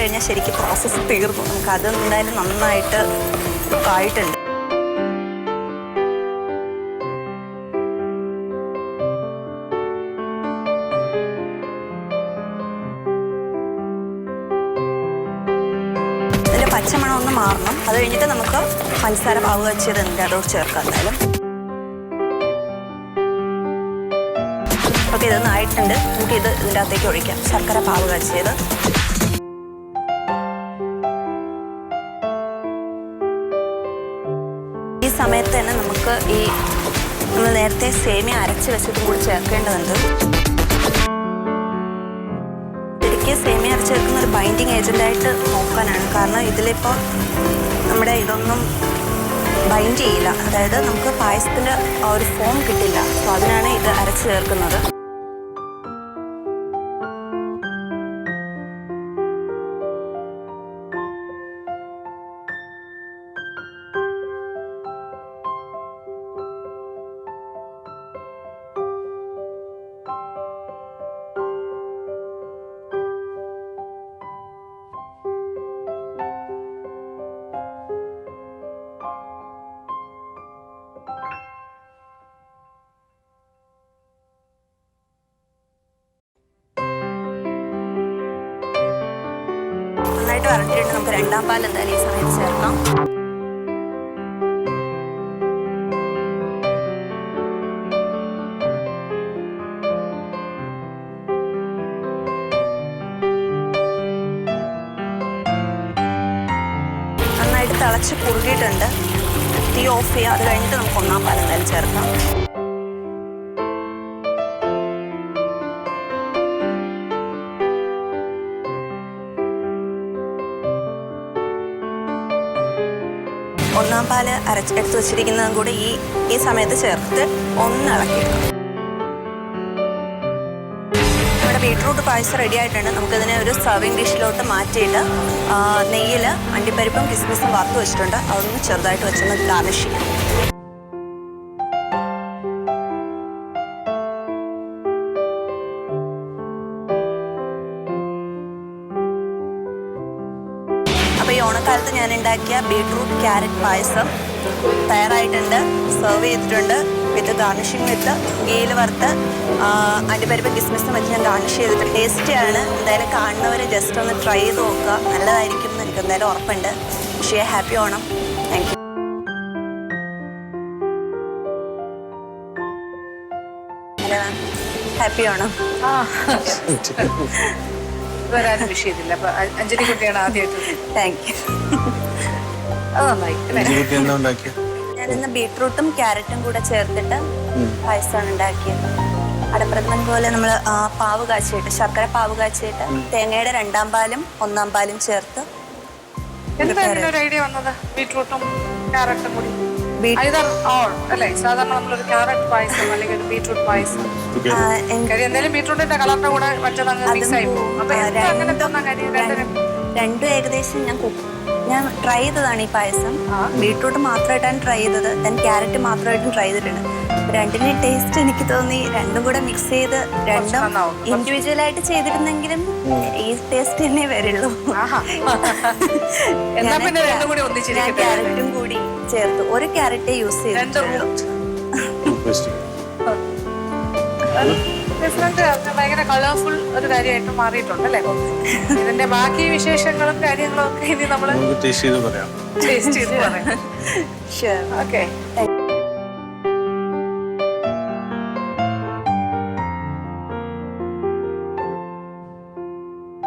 കഴിഞ്ഞാൽ ശരിക്കും പ്രോസസ്സ് തീർന്നു. നമുക്ക് അത് എന്തായാലും നന്നായിട്ട് ആയിട്ടുണ്ട്. ഇതിൻ്റെ പച്ചമണം ഒന്ന് മാറണം. അത് കഴിഞ്ഞിട്ട് നമുക്ക് പഞ്ചസാര പാവ് കാച്ചിയതുണ്ട്, അതോട് ചേർക്കാം എന്തായാലും. ഓക്കെ, ഇതൊന്നും ആയിട്ടുണ്ട്. നമുക്ക് ഇത് ഇതിൻ്റെ അകത്തേക്ക് ഒഴിക്കാം. ശർക്കര പാവ് കാച്ചിയത്. ഈ സമയത്ത് തന്നെ നമുക്ക് നമ്മൾ നേരത്തെ സേമിയ അരച്ച് വെച്ചിട്ടും കൂടി ചേർക്കേണ്ടതുണ്ട്. ശരിക്കും സേമിയ അരച്ച് ചേർക്കുന്ന ഒരു ബൈൻഡിങ് ഏജൻ്റായിട്ട് നോക്കാനാണ്. കാരണം ഇതിലിപ്പോൾ നമ്മുടെ ഇതൊന്നും ബൈൻഡ് ചെയ്യില്ല, അതായത് നമുക്ക് പായസത്തിൻ്റെ ആ ഒരു ഫോം കിട്ടില്ല. അപ്പോൾ അതിനാണ് ഇത് അരച്ച് ചേർക്കുന്നത്. നന്നായിട്ട് വരട്ടിയിട്ട് നമുക്ക് രണ്ടാം പാൽ എന്തായാലും ഈ സമയത്ത് ചേർക്കാം. നന്നായിട്ട് തിളച്ച് കുറുകിയിട്ടുണ്ട്. തീ ഓഫ് ചെയ്യുക. അത് കഴിഞ്ഞിട്ട് നമുക്ക് ഒന്നാം പാൽ എന്തായാലും ചേർക്കാം. ഒന്നാം പാല് എടുത്ത് വെച്ചിരിക്കുന്നതും കൂടി ഈ സമയത്ത് ചേർത്ത് ഒന്ന് ഇളക്കിയെടുക്കണം. നമ്മുടെ ബീട്രൂട്ട് പായസം റെഡി ആയിട്ടുണ്ട്. നമുക്കിതിനെ ഒരു സർവിങ് ഡിഷിലോട്ട് മാറ്റിയിട്ട് നെയ്യിൽ അണ്ടിപ്പരിപ്പും കിസ്മിസും വറുത്ത് വെച്ചിട്ടുണ്ട്. അതൊന്ന് ചെറുതായിട്ട് വെച്ചൊന്ന് ഗാർണിഷ് ചെയ്യാം. അപ്പോൾ ഈ ഓണക്കാലത്ത് ഞാൻ ഉണ്ടാക്കിയ ബീട്രൂട്ട് ക്യാരറ്റ് പായസം തയ്യാറായിട്ടുണ്ട്. സെർവ് ചെയ്തിട്ടുണ്ട് വിത്ത് ഗാർണിഷിങ് വിത്ത് ഗീയിൽ വറുത്ത് അണ്ടിപ്പരിപ്പ് കിസ്മിസും വെച്ച് ഞാൻ ഗാർണിഷ് ചെയ്തിട്ട് ടേസ്റ്റിയാണ്. എന്തായാലും കാണുന്നവർ ജസ്റ്റ് ഒന്ന് ട്രൈ ചെയ്ത് നോക്കുക. നല്ലതായിരിക്കും എന്ന് എനിക്ക് എന്തായാലും ഉറപ്പുണ്ട്. പക്ഷേ happy Onam. Thank you. Hello ma'am, happy Onam. വരാനും വിഷയത്തില്ല. അപ്പൊ അഞ്ജലി കുട്ടിയാണ് ആദ്യമായിട്ട്. Thank you. അത് നന്നായി. ഞാനിന്ന് ബീട്രൂട്ടും ക്യാരറ്റും കൂടെ ചേർത്തിട്ട് പായസമാണ് ഉണ്ടാക്കിയത്. അടപ്രഥമൻ പോലെ നമ്മൾ പാവ് കാച്ചിയിട്ട് ശർക്കര പാവ് കാച്ചിയിട്ട് തേങ്ങയുടെ രണ്ടാം പാലും ഒന്നാം പാലും ചേർത്ത്. എന്തായാലും ഒരു ഐഡിയ വന്നത് ബീട്രൂട്ടും ക്യാരറ്റും കൂടി അല്ലേ? സാധാരണ നമ്മളൊരു ക്യാരറ്റ് പായസം അല്ലെങ്കിൽ ഒരു ബീട്രൂട്ട് പായസം, എന്തായാലും ബീട്രൂട്ടിന്റെ കളറിന്റെ കൂടെ മറ്റേതങ്ങ് മിക്സ് ആയി പോകും. അപ്പൊ അങ്ങനെ തോന്നാൻ കാര്യം രണ്ടും ഏകദേശം ഞാൻ ട്രൈ ചെയ്തതാണ് ഈ പായസം. ബീട്രൂട്ട് മാത്രമായിട്ടാണ് ട്രൈ ചെയ്തത്, ദെൻ ക്യാരറ്റ് മാത്രമായിട്ടും ട്രൈ ചെയ്തിട്ടുണ്ട്. രണ്ടിന്റെ ടേസ്റ്റ് എനിക്ക് തോന്നി രണ്ടും കൂടെ മിക്സ് ചെയ്ത് രണ്ടും ഇൻഡിവിജ്വലായിട്ട് ചെയ്തിരുന്നെങ്കിലും ഈ ടേസ്റ്റ് തന്നെ വരുള്ളൂ. ഞാൻ ക്യാരറ്റും കൂടി ചേർത്ത് ഒരു ക്യാരറ്റേ യൂസ് ചെയ്തിട്ടുള്ളൂ. ഭയങ്കര കളർഫുൾ ഒരു കാര്യമായിട്ട് മാറിയിട്ടുണ്ട് അല്ലേ? ഇതിന്റെ ബാക്കി വിശേഷങ്ങളും കാര്യങ്ങളും ഒക്കെ ഇനി നമ്മള് ടേസ്റ്റ് ചെയ്ത് പറയാം. ഓക്കെ.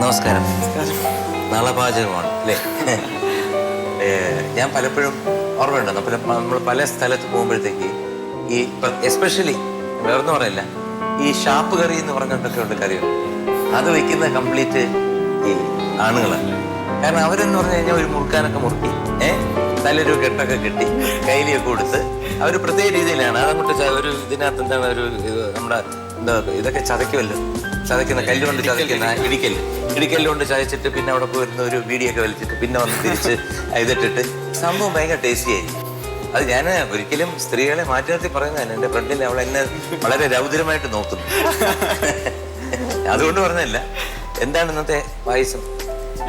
നമസ്കാരം. നാളെ പാചകമാണ് അല്ലേ? ഞാൻ പലപ്പോഴും ഓർമ്മയുണ്ടോ നമ്മൾ പല സ്ഥലത്ത് പോകുമ്പോഴത്തേക്ക് ഈ എസ്പെഷ്യലി വേറൊന്നും പറയില്ല, ഈ ഷാപ്പ് കറി എന്ന് പറഞ്ഞിട്ടൊക്കെ ഉണ്ട് കറികൾ. അത് വയ്ക്കുന്ന കംപ്ലീറ്റ് ഈ ആണുങ്ങളാണ്. കാരണം അവരെന്ന് പറഞ്ഞു കഴിഞ്ഞാൽ ഒരു മുറുക്കാനൊക്കെ മുറുക്കി നല്ലൊരു കെട്ടൊക്കെ കെട്ടി കയ്യിലേക്ക് കൊടുത്ത് അവർ പ്രത്യേക രീതിയിലാണ് അതങ്ങോട്ട് ഒരു ഇതിനകത്ത് എന്താണ് ഒരു നമ്മുടെ എന്താ ഇതൊക്കെ ചതയ്ക്കുമല്ലോ, ചതയ്ക്കുന്ന കല്ലുകൊണ്ട് ചതയ്ക്കുന്ന ഇടിക്കല്ലുകൊണ്ട് ചതച്ചിട്ട് പിന്നെ അവിടെ പോയിരുന്ന ഒരു വീടിയൊക്കെ വലിച്ചിട്ട് പിന്നെ വന്ന് തിരിച്ച് ഇതിട്ടിട്ട് സംഭവം ഭയങ്കര ടേസ്റ്റി ആയിരിക്കും. അത് ഞാൻ ഒരിക്കലും സ്ത്രീകളെ മാറ്റി നിർത്തി പറയുന്നതാണ്. എൻ്റെ ഫ്രണ്ടിൽ അവൾ എന്നെ വളരെ രൗദ്രമായിട്ട് നോക്കുന്നു. അതുകൊണ്ട് പറഞ്ഞല്ല. എന്താണ് ഇന്നത്തെ പായസം?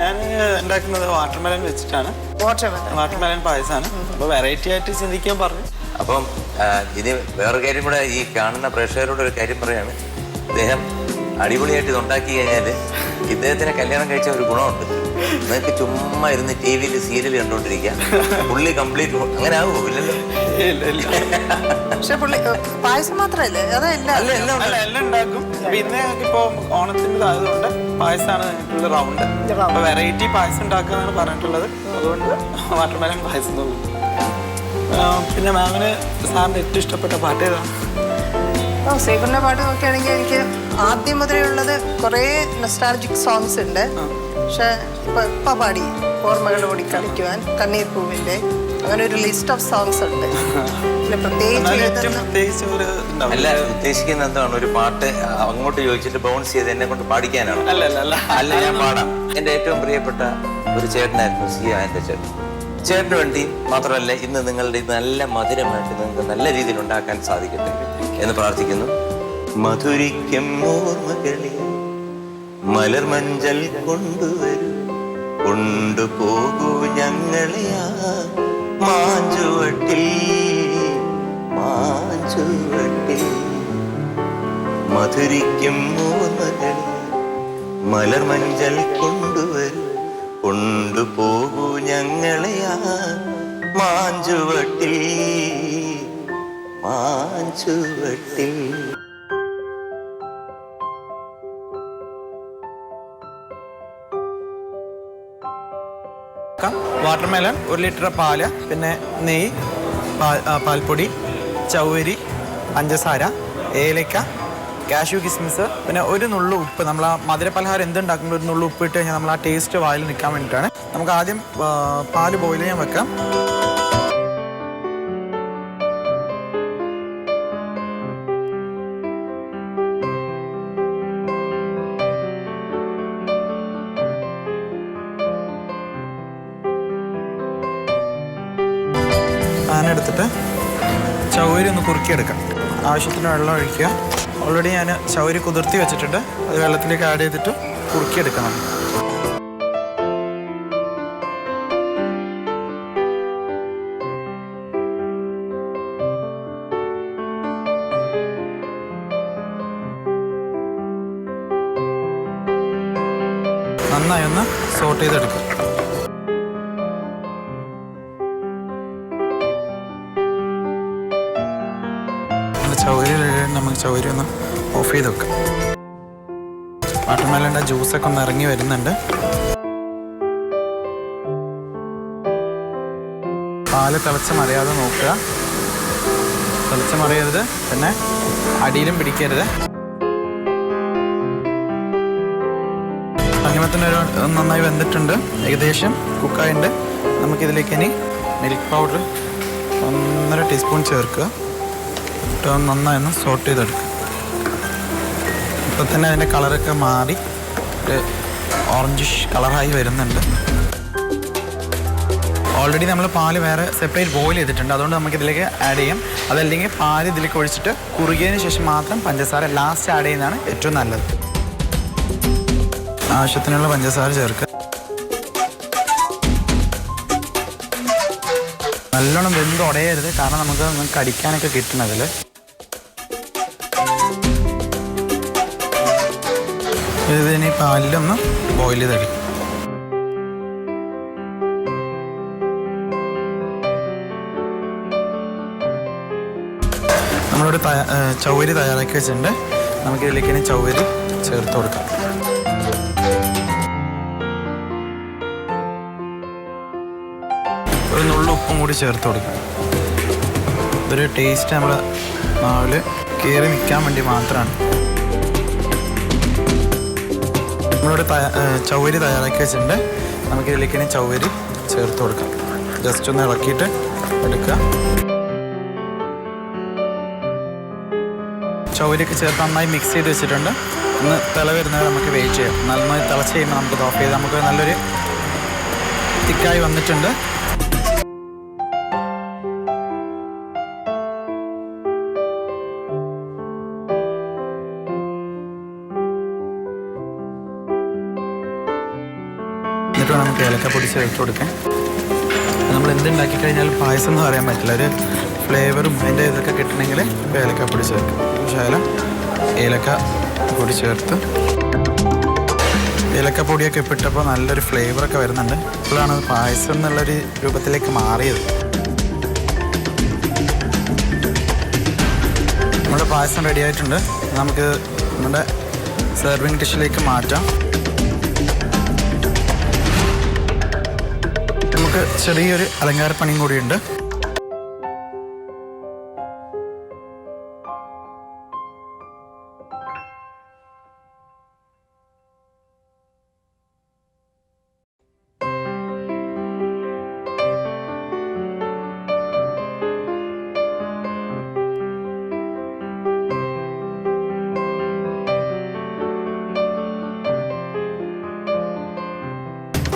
ഞാൻ ഉണ്ടാക്കുന്നത് വാട്ടർമെലൻ വെച്ചിട്ടാണ്. വാട്ടർമെലൻ പായസമാണ്. അപ്പോൾ വെറൈറ്റി ആയിട്ട് ചിന്തിക്കാൻ പറഞ്ഞു. അപ്പം ഇനി വേറൊരു കാര്യം കൂടെ ഈ കാണുന്ന പ്രേക്ഷകരോട് ഒരു കാര്യം പറയാണ്. ഇദ്ദേഹം അടിപൊളിയായിട്ട് ഇത് ഉണ്ടാക്കി കഴിഞ്ഞാൽ ഇദ്ദേഹത്തിനെ കല്യാണം കഴിച്ച ഒരു ഗുണമുണ്ട്. നിങ്ങൾക്ക് ചുമ്മാ ഇരുന്ന് ടി വിയിൽ സീരിയൽ കണ്ടുകൊണ്ടിരിക്കാം. പുള്ളി കംപ്ലീറ്റ് അങ്ങനെ ആകുമോ? ഇല്ലല്ലോ. പക്ഷെ പുള്ളി പായസം മാത്രമല്ലേ, എല്ലാം ഉണ്ടാക്കും. അപ്പൊ ഇന്ന് ഞങ്ങൾക്ക് ഇപ്പൊ ഓണത്തിന്റെ ആയതുകൊണ്ട് പായസമാണ് ഞങ്ങൾക്കുള്ള റൗണ്ട്. അപ്പൊ വെറൈറ്റി പായസം ഉണ്ടാക്കാന്നാണ് പറഞ്ഞിട്ടുള്ളത്. അതുകൊണ്ട് വാട്ടർമെലൻ പായസം തോന്നും. പിന്നെ മാമിന് സാറിന് ഏറ്റവും ഇഷ്ടപ്പെട്ട പാട്ട് ഏതാണ്? സേഫറിന്റെ പാട്ട് നോക്കുകയാണെങ്കിൽ എനിക്ക് ആദ്യം മുതലേ ഉള്ളത് കുറേ നൊസ്റ്റാൾജിക് സോങ്സ് ഉണ്ട്. പക്ഷെ ഇപ്പൊ പാടി ഓർമ്മകൾ ഓടിക്കളിക്കുവാൻ, കണ്ണീർ പൂവിന്റെ, അങ്ങനെ ഒരു ലിസ്റ്റ് ഓഫ് സോങ്സ് ഉണ്ട്. പിന്നെ പ്രത്യേകിച്ച് അല്ല ഉദ്ദേശിക്കുന്ന എന്താണ് ഒരു പാട്ട് അങ്ങോട്ട് ചോദിച്ചിട്ട് ബൗൺസ് ചെയ്ത് എന്നെ കൊണ്ട് പാടിക്കാനാണ്? അല്ല, ഞാൻ പാടാം. എൻ്റെ ഏറ്റവും പ്രിയപ്പെട്ട ഒരു ചേട്ടനായിരുന്നു എൻ്റെ ചേട്ടൻ. ചേട്ടന് വേണ്ടി മാത്രമല്ല ഇന്ന് നിങ്ങളുടെ നല്ല മധുരമായിട്ട് നിങ്ങൾക്ക് നല്ല രീതിയിൽ ഉണ്ടാക്കാൻ സാധിക്കട്ടെ എന്ന് പ്രാർത്ഥിക്കുന്നു. മധുരിക്കും ഓർമ്മകളെ മലർമഞ്ചൽ കൊണ്ടുവരൂ, കൊണ്ടുപോകൂ ഞങ്ങളെ ആ മാഞ്ചുവട്ടിൽ, മാഞ്ചുവട്ടിൽ. മധുരിക്കും ഓർമ്മകളെ മലർമഞ്ചൽ കൊണ്ടുവരൂ, കൊണ്ടുപോകൂ ഞങ്ങളെ ആ മാഞ്ചുവട്ടിൽ, മാഞ്ചുവട്ടിൽ. വാട്ടർമെലൻ, 1 ലിറ്റർ പാല്, പിന്നെ നെയ്യ്, പാൽപ്പൊടി, ചൗവരി, പഞ്ചസാര, ഏലക്ക, കാഷ്യൂ കിസ്മിസ്, പിന്നെ ഒരു നുള്ളു ഉപ്പ്. നമ്മൾ ആ മധുരപലഹാരം എന്തുണ്ടാക്കുമ്പോൾ ഒരു നുള്ളു ഉപ്പ് ഇട്ട് കഴിഞ്ഞാൽ നമ്മൾ ആ ടേസ്റ്റ് വായിൽ നിൽക്കാൻ വേണ്ടിയിട്ടാണ്. നമുക്ക് ആദ്യം പാല് ബോയിൽ ചെയ്യാൻ വെക്കാം. പാനെടുത്തിട്ട് ചൗവരി ഒന്ന് കുറുക്കിയെടുക്കാം. ആവശ്യത്തിന് വെള്ളം ഒഴിക്കുക. ഓൾറെഡി ഞാൻ ചൗവരി കുതിർത്തി വെച്ചിട്ടുണ്ട്. അത് വെള്ളത്തിലേക്ക് ആഡ് ചെയ്തിട്ട് കുറുക്കിയെടുക്കണം. നന്നായി ഒന്ന് സോട്ട് ചെയ്തെടുക്കുക. നമുക്ക് ചൗവരി ഒന്ന് ഓഫ് ചെയ്ത് വെക്കാം. വാട്ടർമെലൻ്റെ ജ്യൂസൊക്കെ ഒന്ന് ഇറങ്ങി വരുന്നുണ്ട്. പാല് തിളച്ച് മറിയാതെ നോക്കുക. തിളച്ച് മറിയരുത്, പിന്നെ അടിയിലും പിടിക്കരുത്. തണ്ണിമത്തനൊരു നന്നായി വെന്തിട്ടുണ്ട്, ഏകദേശം കുക്കായുണ്ട്. നമുക്കിതിലേക്ക് ഇനി മിൽക്ക് പൗഡർ 1.5 ടീസ്പൂൺ ചേർക്കുക. നന്നായി ഒന്ന് സോട്ട് ചെയ്തെടുക്കുക. ഇപ്പോൾ തന്നെ അതിൻ്റെ കളറൊക്കെ മാറി ഒരു ഓറഞ്ചിഷ് കളറായി വരുന്നുണ്ട്. ഓൾറെഡി നമ്മൾ പാല് വേറെ സെപ്പറേറ്റ് ബോയിൽ ചെയ്തിട്ടുണ്ട്. അതുകൊണ്ട് നമുക്കിതിലേക്ക് ആഡ് ചെയ്യാം. അതല്ലെങ്കിൽ പാല് ഇതിലേക്ക് ഒഴിച്ചിട്ട് കുറുകിയതിന് ശേഷം മാത്രം പഞ്ചസാര ലാസ്റ്റ് ആഡ് ചെയ്യുന്നതാണ് ഏറ്റവും നല്ലത്. ആവശ്യത്തിനുള്ള പഞ്ചസാര ചേർക്കുക. നല്ലോണം വെന്ത് ഉടയരുത്, കാരണം നമുക്ക് കടിക്കാനൊക്കെ കിട്ടണതിൽ. ഇതിനി പാലിലൊന്ന് ബോയിൽ ചെയ്തെടുക്കും. നമ്മളിവിടെ ചൗവരി തയ്യാറാക്കി വെച്ചിട്ടുണ്ട്. നമുക്കിതിലേക്ക് ഇനി ചൗവരി ചേർത്ത് കൊടുക്കാം. ഒരു നുള്ളു ഉപ്പും കൂടി ചേർത്ത് കൊടുക്കാം. ഇതൊരു ടേസ്റ്റ് നമ്മൾ മാവിൽ കയറി നിൽക്കാൻ വേണ്ടി മാത്രമാണ്. നമ്മളിവിടെ ചൗവരി തയ്യാറാക്കി വെച്ചിട്ടുണ്ട്. നമുക്കിതിലേക്ക് ഇനി ചൗവരി ചേർത്ത് കൊടുക്കാം. ജസ്റ്റ് ഒന്ന് ഇളക്കിയിട്ട് എടുക്കുക. ചൗവരിയൊക്കെ ചേർത്ത് നന്നായി മിക്സ് ചെയ്ത് വെച്ചിട്ടുണ്ട്. ഒന്ന് തിള വരുന്നത് നമുക്ക് വെയിറ്റ് ചെയ്യാം. നന്നായി തിളച്ച് കഴിയുമ്പോൾ നമുക്ക് ഓഫ് ചെയ്ത് നമുക്ക് നല്ലൊരു തിക്കായി വന്നിട്ടുണ്ട്. എന്നിട്ട് നമുക്ക് ഏലക്കപ്പൊടി ചേർത്ത് കൊടുക്കാം. നമ്മൾ എന്തുണ്ടാക്കി കഴിഞ്ഞാലും പായസം എന്ന് പറയാൻ പറ്റില്ല. ഒരു ഫ്ലേവറും അതിൻ്റെ ഇതൊക്കെ കിട്ടണമെങ്കിൽ ഏലക്കപ്പൊടി ചേർക്കും. ശകലം ഏലക്ക പൊടി ചേർത്ത് ഏലക്കപ്പൊടിയൊക്കെ ഇപ്പിട്ടപ്പോൾ നല്ലൊരു ഫ്ലേവറൊക്കെ വരുന്നുണ്ട്. ഇപ്പോഴാണ് പായസം എന്നുള്ളൊരു രൂപത്തിലേക്ക് മാറിയത്. നമ്മുടെ പായസം റെഡി ആയിട്ടുണ്ട്. നമുക്ക് നമ്മുടെ സെർവിങ് ഡിഷിലേക്ക് മാറ്റാം. നമുക്ക് ചെറിയൊരു അലങ്കാരപ്പണിയും കൂടിയുണ്ട്.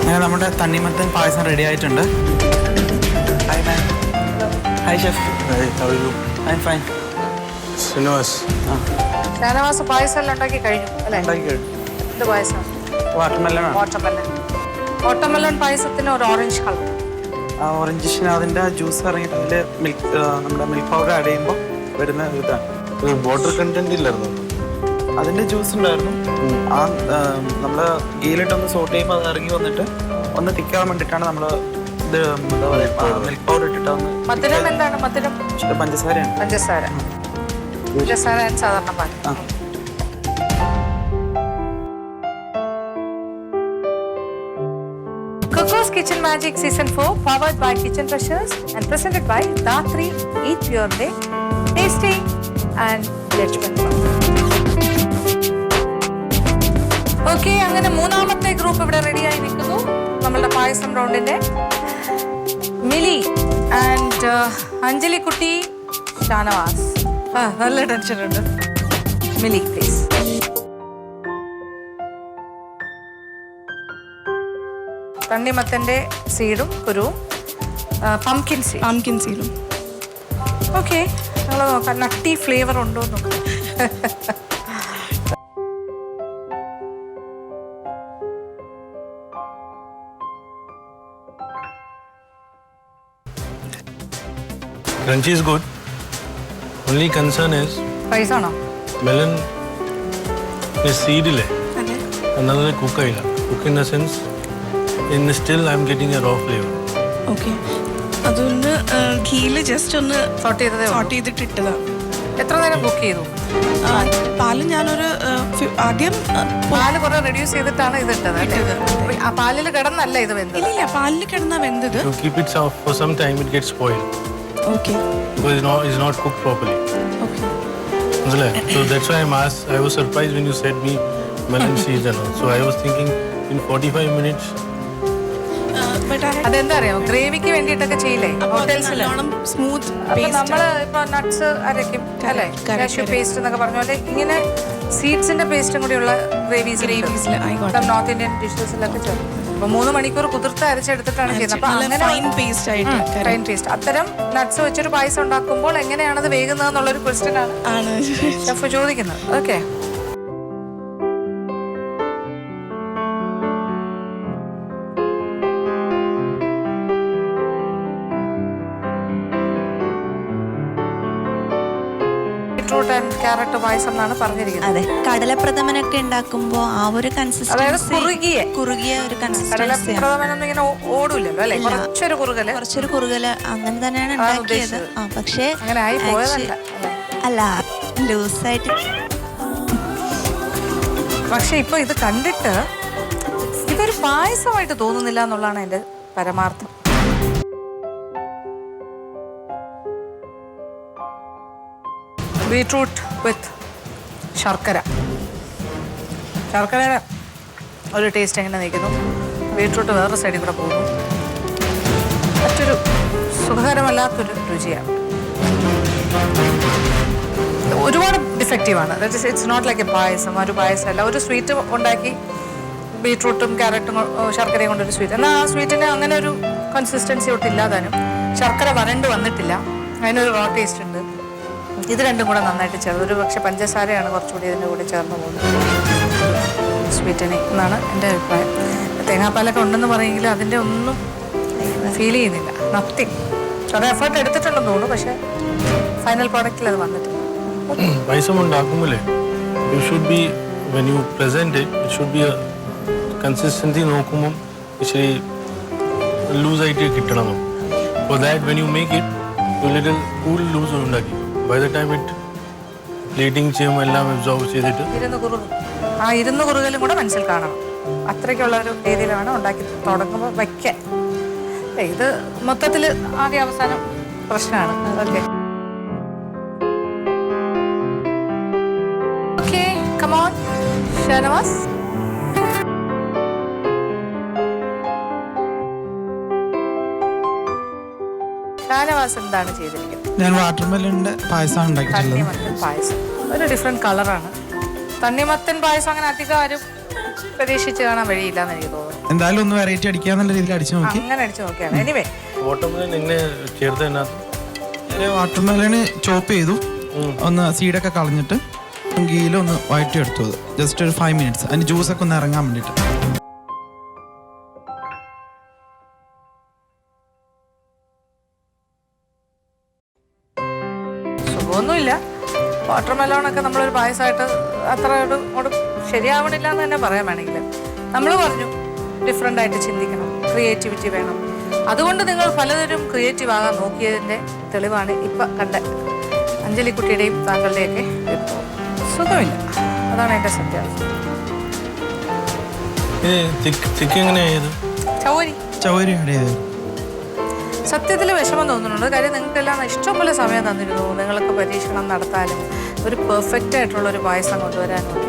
അങ്ങനെ നമ്മുടെ തണ്ണിമത്തൻ പായസം റെഡി ആയിട്ടുണ്ട്. Hi ma'am. Hi chef. I am fine. Srinivas. Shanavas payasam എല്ലാം ഉണ്ടാക്കി കഴിഞ്ഞു അല്ലേ? ഉണ്ടാക്കി കഴിഞ്ഞു. എന്ത് പായസം? വാട്ടർമെലൺ. വാട്ടർമെലൺ പായസത്തിന് ഒരു ഓറഞ്ച് കളർ. ആ ഓറഞ്ചിന് അതിൻ്റെ ജ്യൂസ് ഇറങ്ങിയിട്ട് അതിൽ നമ്മുടെ മിൽക്ക് പൗഡർ ആഡ് ചെയ്യുമ്പോൾ വരുന്ന ഇതാണ്. വാട്ടർ കണ്ടന്റ് ഇല്ലായിരുന്നു. അതിൻ്റെ ജ്യൂസ് ഉണ്ടായിരുന്നു. ആ നമ്മൾ ഗീലിട്ടൊന്ന് സോട്ട് ചെയ്യുമ്പോൾ അത് ഇറങ്ങി വന്നിട്ട് ഒന്ന് തിക്കാൻ വേണ്ടിയിട്ടാണ് നമ്മൾ ഇത് എന്താ പറയുക മിൽക്ക് പൗഡർ ഇട്ടിട്ട് ഒന്ന്. മധുരം എന്താണ്? മധുരം പഞ്ചസാരയാണ്. പഞ്ചസാര സാധാരണ പാൽ. ആ Coco's Kitchen Magic Season 4 powered by Kitchen Treasures and presented by Datri Eat Pure Day, Tasting and Judgment. Okay, അങ്ങനെ മൂന്നാമത്തെ ഗ്രൂപ്പ് ഇവിടെ റെഡിയായി നിൽക്കുന്നു. നമ്മളുടെ പായസം റൗണ്ടിന്റെ മിലി ആൻഡ് അഞ്ജലി കുട്ടി, ഷാനവാസ്. നല്ല ടെൻഷൻ ഉണ്ട്. മിലി പ്ലീസ്. തണ്ണിമത്തൻ്റെ സീഡും കുരുവും പംകിൻ സീഡും. ഓക്കെ, നമ്മൾ നോക്കാം നട്ടി ഫ്ലേവർ ഉണ്ടോ എന്ന് നോക്കാം. Crunchy is good. Only concern is price ആണോ? melon is seedile. Another cook illa. Cook in the sense, in still I'm getting a raw flavor. Okay, അതൊന്ന് ഘീല് just ഒന്ന് saute ചെയ്തതേ ഉള്ളൂ. Saute ചെയ്തിട്ട് ഇട്ടതാണ്. എത്ര നേരം കുക്ക് ചെയ്തു? പാല് ഞാനൊരു ആദ്യം പാല് കുറെ റെഡ്യൂസ് ചെയ്തിട്ടാണ് ഇത് ഇട്ടത് അല്ലേ? ആ പാലിൽ കിടന്നല്ല ഇത് വെന്തത്? ഇല്ല, പാലിൽ കിടന്ന വെന്തത്. To keep it soft for some time, it gets spoiled okay because it's not cooked properly. Okay. So that's why I was surprised when you said me melon seeds and all. So I was thinking in 45 minutes. അതെന്താ അറിയാമോ, ഗ്രേവിക്ക് വേണ്ടിയിട്ടൊക്കെ ചെയ്യില്ലേ ഹോട്ടൽസിൽ? Smooth. അപ്പൊ നമ്മള് ഇപ്പൊ nuts അരയ്ക്കും അല്ലേ, cashew paste എന്നൊക്കെ പറഞ്ഞ പോലെ ഇങ്ങനെ സീഡ്സിന്റെ പേസ്റ്റും കൂടിയുള്ള ഗ്രേവീസിൽ നോർത്ത് ഇന്ത്യൻ ഡിഷസിലൊക്കെ ചേർക്കും. അപ്പൊ 3 മണിക്കൂർ കുതിർത്ത് അരച്ചെടുത്തിട്ടാണ് ചെയ്യുന്നത്. അപ്പൊ അങ്ങനെ ഫൈൻ പേസ്റ്റ്. അത്തരം നട്ട്സ് വെച്ചൊരു പായസം ഉണ്ടാക്കുമ്പോൾ എങ്ങനെയാണത് വേകുന്നത് എന്നുള്ളൊരു ക്വസ്റ്റ്യൻ ആണ് ഷെഫ് ചോദിക്കുന്നത്. ഓക്കെ, ബീട്രൂട്ട് ആൻഡ് ക്യാരറ്റ് പായസം എന്നാണ് പറഞ്ഞിരിക്കുന്നത്. അതെ, കടലപ്രഥമനൊക്കെ ഉണ്ടാക്കുമ്പോൾ ആ ഒരു അതായത് കൺസിസ്റ്റൻസി കുറുകിയ ഒരു കൺസിസ്റ്റൻസി. കടലപ്രഥമനൊന്നും ഇങ്ങനെ ഓടൂലല്ലോ അല്ലെ, കുറച്ചൊരു കുറുകല് അങ്ങനെ തന്നെയാണ് ഉണ്ടാക്കിയത്. പക്ഷേ അങ്ങനെ ആയി പോയതല്ല അല്ല, ലൂസായിട്ട്. പക്ഷെ ഇപ്പൊ ഇത് കണ്ടിട്ട് ഇതൊരു പായസമായിട്ട് തോന്നുന്നില്ല എന്നുള്ളതാണ് എന്റെ പരമാർത്ഥം. ബീട്രൂട്ട് വിത്ത് ശർക്കരയുടെ ഒരു ടേസ്റ്റ് എങ്ങനെ നിൽക്കുന്നു, ബീട്രൂട്ട് വേറൊരു സൈഡിൽ കൂടെ പോകുന്നു, മറ്റൊരു ഒരു സുഖകരമല്ലാത്തൊരു രുചിയാണ്. ഒരുപാട് ഡിഫക്റ്റീവാണ്. ഇറ്റ്സ് നോട്ട് ലൈക്ക് എ പായസം. ഒരു പായസമല്ല, ഒരു സ്വീറ്റ് ഉണ്ടാക്കി ബീട്രൂട്ടും ക്യാരറ്റും ശർക്കരയും കൊണ്ടൊരു സ്വീറ്റ്. എന്നാൽ ആ സ്വീറ്റിന് അങ്ങനെ ഒരു കൺസിസ്റ്റൻസി ഒട്ടും ഇല്ലാതാനും ശർക്കര വരണ്ട് വന്നിട്ടില്ല, അതിനൊരു റോ ടേസ്റ്റ് ഉണ്ട്. ഇത് രണ്ടും കൂടെ നന്നായിട്ട് ചേർന്ന്, ഒരു പക്ഷെ പഞ്ചസാരയാണ് കുറച്ചുകൂടി ഇതിൻ്റെ കൂടെ ചേർന്ന് പോകുന്നത് സ്വീറ്റിന് എന്നാണ് എൻ്റെ അഭിപ്രായം. തേങ്ങാപ്പാലൊക്കെ ഉണ്ടെന്ന് പറയുമെങ്കിൽ അതിൻ്റെ ഒന്നും ഫീൽ ചെയ്യുന്നില്ല, നത്തിങ്. അത് എഫേർട്ട് എടുത്തിട്ടുണ്ടെന്ന് തോന്നുന്നു, പക്ഷേ ഫൈനൽ പ്രോഡക്റ്റിൽ അത് വന്നിട്ടില്ല. പായസം ഉണ്ടാക്കുമ്പോഴേ you should be when you present it should be consistency നോക്കുമ്പം ഇച്ചിരി ലൂസായിട്ട് കിട്ടണം. For that when you make it you little cool loose ഉണ്ടാക്കി by the time it plating ചെയ്യുമ്പോൾ എല്ലാം അബ്സോർവ് ചെയ്തിട്ട് ഇരുന്ന് കുറുകലും കൂടെ മനസ്സിൽ കാണണം. അത്രയ്ക്കുള്ള ഒരു രീതിയിലാണ് ഉണ്ടാക്കി തുടങ്ങുമ്പോൾ വയ്ക്കാൻ. ഇത് മൊത്തത്തിൽ ആദ്യ അവസാനം പ്രശ്നമാണ്. Okay okay come on Shanavas. Shanavas എന്താണ് ചെയ്തിരിക്കുന്നത്? ഞാൻ വാട്ടർമെലണിന്റെ പായസമാണ് ഉണ്ടാക്കിയിട്ടുള്ളത്. തണ്ണിമത്തൻ പായസം ഒരു ഡിഫറെന്റ് കളറാണ്. തണ്ണിമത്തൻ പായസം അങ്ങനെ അധികം ആരും പ്രതീക്ഷിച്ച് കാണാൻ വഴിയില്ല എന്ന് എനിക്ക് തോന്നുന്നു. എന്തായാലും ഒന്ന് വെറൈറ്റി അടിക്കാന്നുള്ള രീതിയിൽ അടിച്ചു നോക്കി. അങ്ങനെ അടിച്ചു നോക്കിയാണ്. എനിവേ വാട്ടർമെലൻ എങ്ങനെ ചേർത്ത് വാട്ടർമെലന് ചോപ്പ് ചെയ്തു, ഒന്ന് സീഡൊക്കെ കളഞ്ഞിട്ട് ഗീലൊന്ന് വഴറ്റി എടുത്തു. ജസ്റ്റ് ഒരു 5 minutes അതിന് ജ്യൂസൊക്കെ ഒന്ന് ഇറങ്ങാൻ വേണ്ടിയിട്ട്. സുഖമൊന്നുമില്ല. വാട്ടർ മെലോണൊക്കെ നമ്മളൊരു പായസമായിട്ട് അത്ര ഒരു ശരിയാവണില്ല എന്ന് തന്നെ പറയാൻ വേണമെങ്കിൽ. നമ്മൾ പറഞ്ഞു ഡിഫറെൻ്റ് ആയിട്ട് ചിന്തിക്കണം, ക്രിയേറ്റിവിറ്റി വേണം. അതുകൊണ്ട് നിങ്ങൾ പലതരം ക്രിയേറ്റീവ് ആകാൻ നോക്കിയതിൻ്റെ തെളിവാണ് ഇപ്പം കണ്ട അഞ്ജലിക്കുട്ടിയുടെയും താങ്കളുടെയൊക്കെ വിഭവം. സുഖമില്ല, അതാണ് എൻ്റെ സത്യാവസ്ഥ. ചൗരി സത്യത്തിൽ വിഷമം തോന്നുന്നുണ്ട്. കാര്യം നിങ്ങൾക്കെല്ലാം ഇഷ്ടംപോലെ സമയം തന്നിരുന്നു. നിങ്ങൾക്ക് പരീക്ഷണം നടത്താനും ഒരു പെർഫെക്റ്റ് ആയിട്ടുള്ള ഒരു പായസം കൊണ്ടുവരാനും ഒക്കെ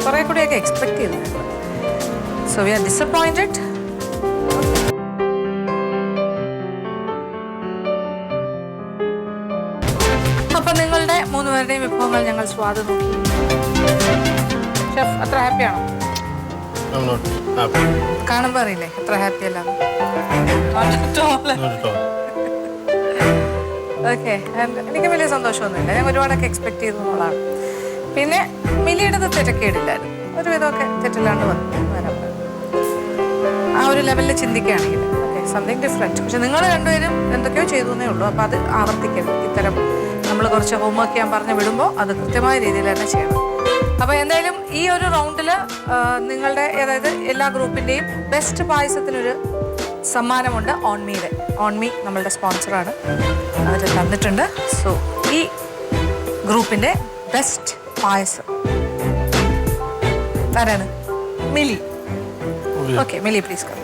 കുറേ കൂടിയൊക്കെ എക്സ്പെക്ട് ചെയ്തിട്ടുണ്ട്. So we are disappointed. അപ്പം നിങ്ങളുടെ 3 പേരുടെയും വിഭവങ്ങൾ ഞങ്ങൾ സ്വാദ് നോക്കി. ഷെഫ് അത്ര ഹാപ്പിയാണോ? കാണുമ്പോൾ അറിയില്ലേ എത്ര ഹാപ്പി അല്ലാന്ന്. ഓക്കെ, എനിക്ക് വലിയ സന്തോഷമൊന്നുമില്ല. ഞാൻ ഒരുപാടൊക്കെ എക്സ്പെക്ട് ചെയ്തു എന്നുള്ളതാണ്. പിന്നെ മിലിയുടെ തെറ്റക്കേടില്ലായിരുന്നു, ഒരുവിധമൊക്കെ തെറ്റില്ലാണ്ട് വരാൻ ആ ഒരു ലെവലിൽ ചിന്തിക്കുകയാണെങ്കിൽ ഓക്കെ സംതിങ് ഡിഫറെൻറ്റ്. പക്ഷെ നിങ്ങൾ രണ്ടുപേരും എന്തൊക്കെയോ ചെയ്തു എന്നേ ഉള്ളൂ. അപ്പോൾ അത് ആവർത്തിക്കരുത്. ഇത്തരം നമ്മൾ കുറച്ച് ഹോംവർക്ക് ചെയ്യാൻ പറഞ്ഞ് വിടുമ്പോൾ അത് കൃത്യമായ രീതിയിൽ തന്നെ ചെയ്യണം. അപ്പോൾ എന്തായാലും ഈ ഒരു റൗണ്ടിൽ നിങ്ങളുടെ അതായത് എല്ലാ ഗ്രൂപ്പിൻ്റെയും ബെസ്റ്റ് പായസത്തിനൊരു സമ്മാനമുണ്ട്. ഓൺമിയുടെ ഓൺമി നമ്മളുടെ സ്പോൺസറാണ്, അവർ തന്നിട്ടുണ്ട്. സോ ഈ ഗ്രൂപ്പിൻ്റെ ബെസ്റ്റ് പായസം ആരാണ്? Mili. Okay Mili please come.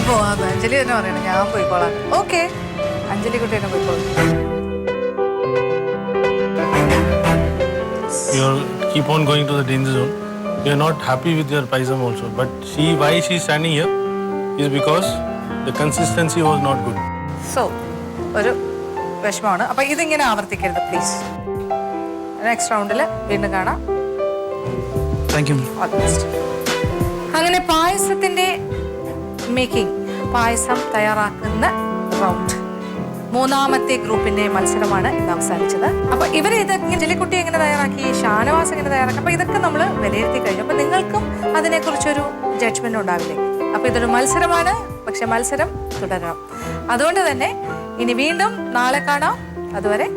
പോവാം. അഞ്ജലി തന്നെ പറയണം ഞാൻ പോയിക്കോളാം. ഓക്കെ അഞ്ജലി കുട്ടി തന്നെ പോയിക്കോളാം. You keep on going to the danger zone. You are not happy with your paisam also. But why she is standing here is because the consistency was not good. So ഒരു വിഷമമാണ്. അപ്പം ഇതിങ്ങനെ ആവർത്തിക്കരുത് please. Next റൗണ്ടിൽ വീണ്ടും കാണാം. Thank you. All the best. അങ്ങനെ പായസത്തിൻ്റെ making, പായസം തയ്യാറാക്കുന്ന round, 3ാമത്തെ ഗ്രൂപ്പിന്റെ മത്സരമാണ് ഇന്ന് അവസാനിച്ചത്. അപ്പൊ ഇവരെ ഇതൊക്കെ അഞ്ജലിക്കുട്ടി എങ്ങനെ തയ്യാറാക്കി, ഷാനവാസ് എങ്ങനെ തയ്യാറാക്കി, അപ്പൊ ഇതൊക്കെ നമ്മൾ വിലയിരുത്തി കഴിഞ്ഞു. അപ്പൊ നിങ്ങൾക്കും അതിനെക്കുറിച്ചൊരു ജഡ്ജ്മെന്റ് ഉണ്ടാവില്ലേ? അപ്പോൾ ഇതൊരു മത്സരമാണ്, പക്ഷെ മത്സരം തുടരണം. അതുകൊണ്ട് തന്നെ ഇനി വീണ്ടും നാളെ കാണാം. അതുവരെ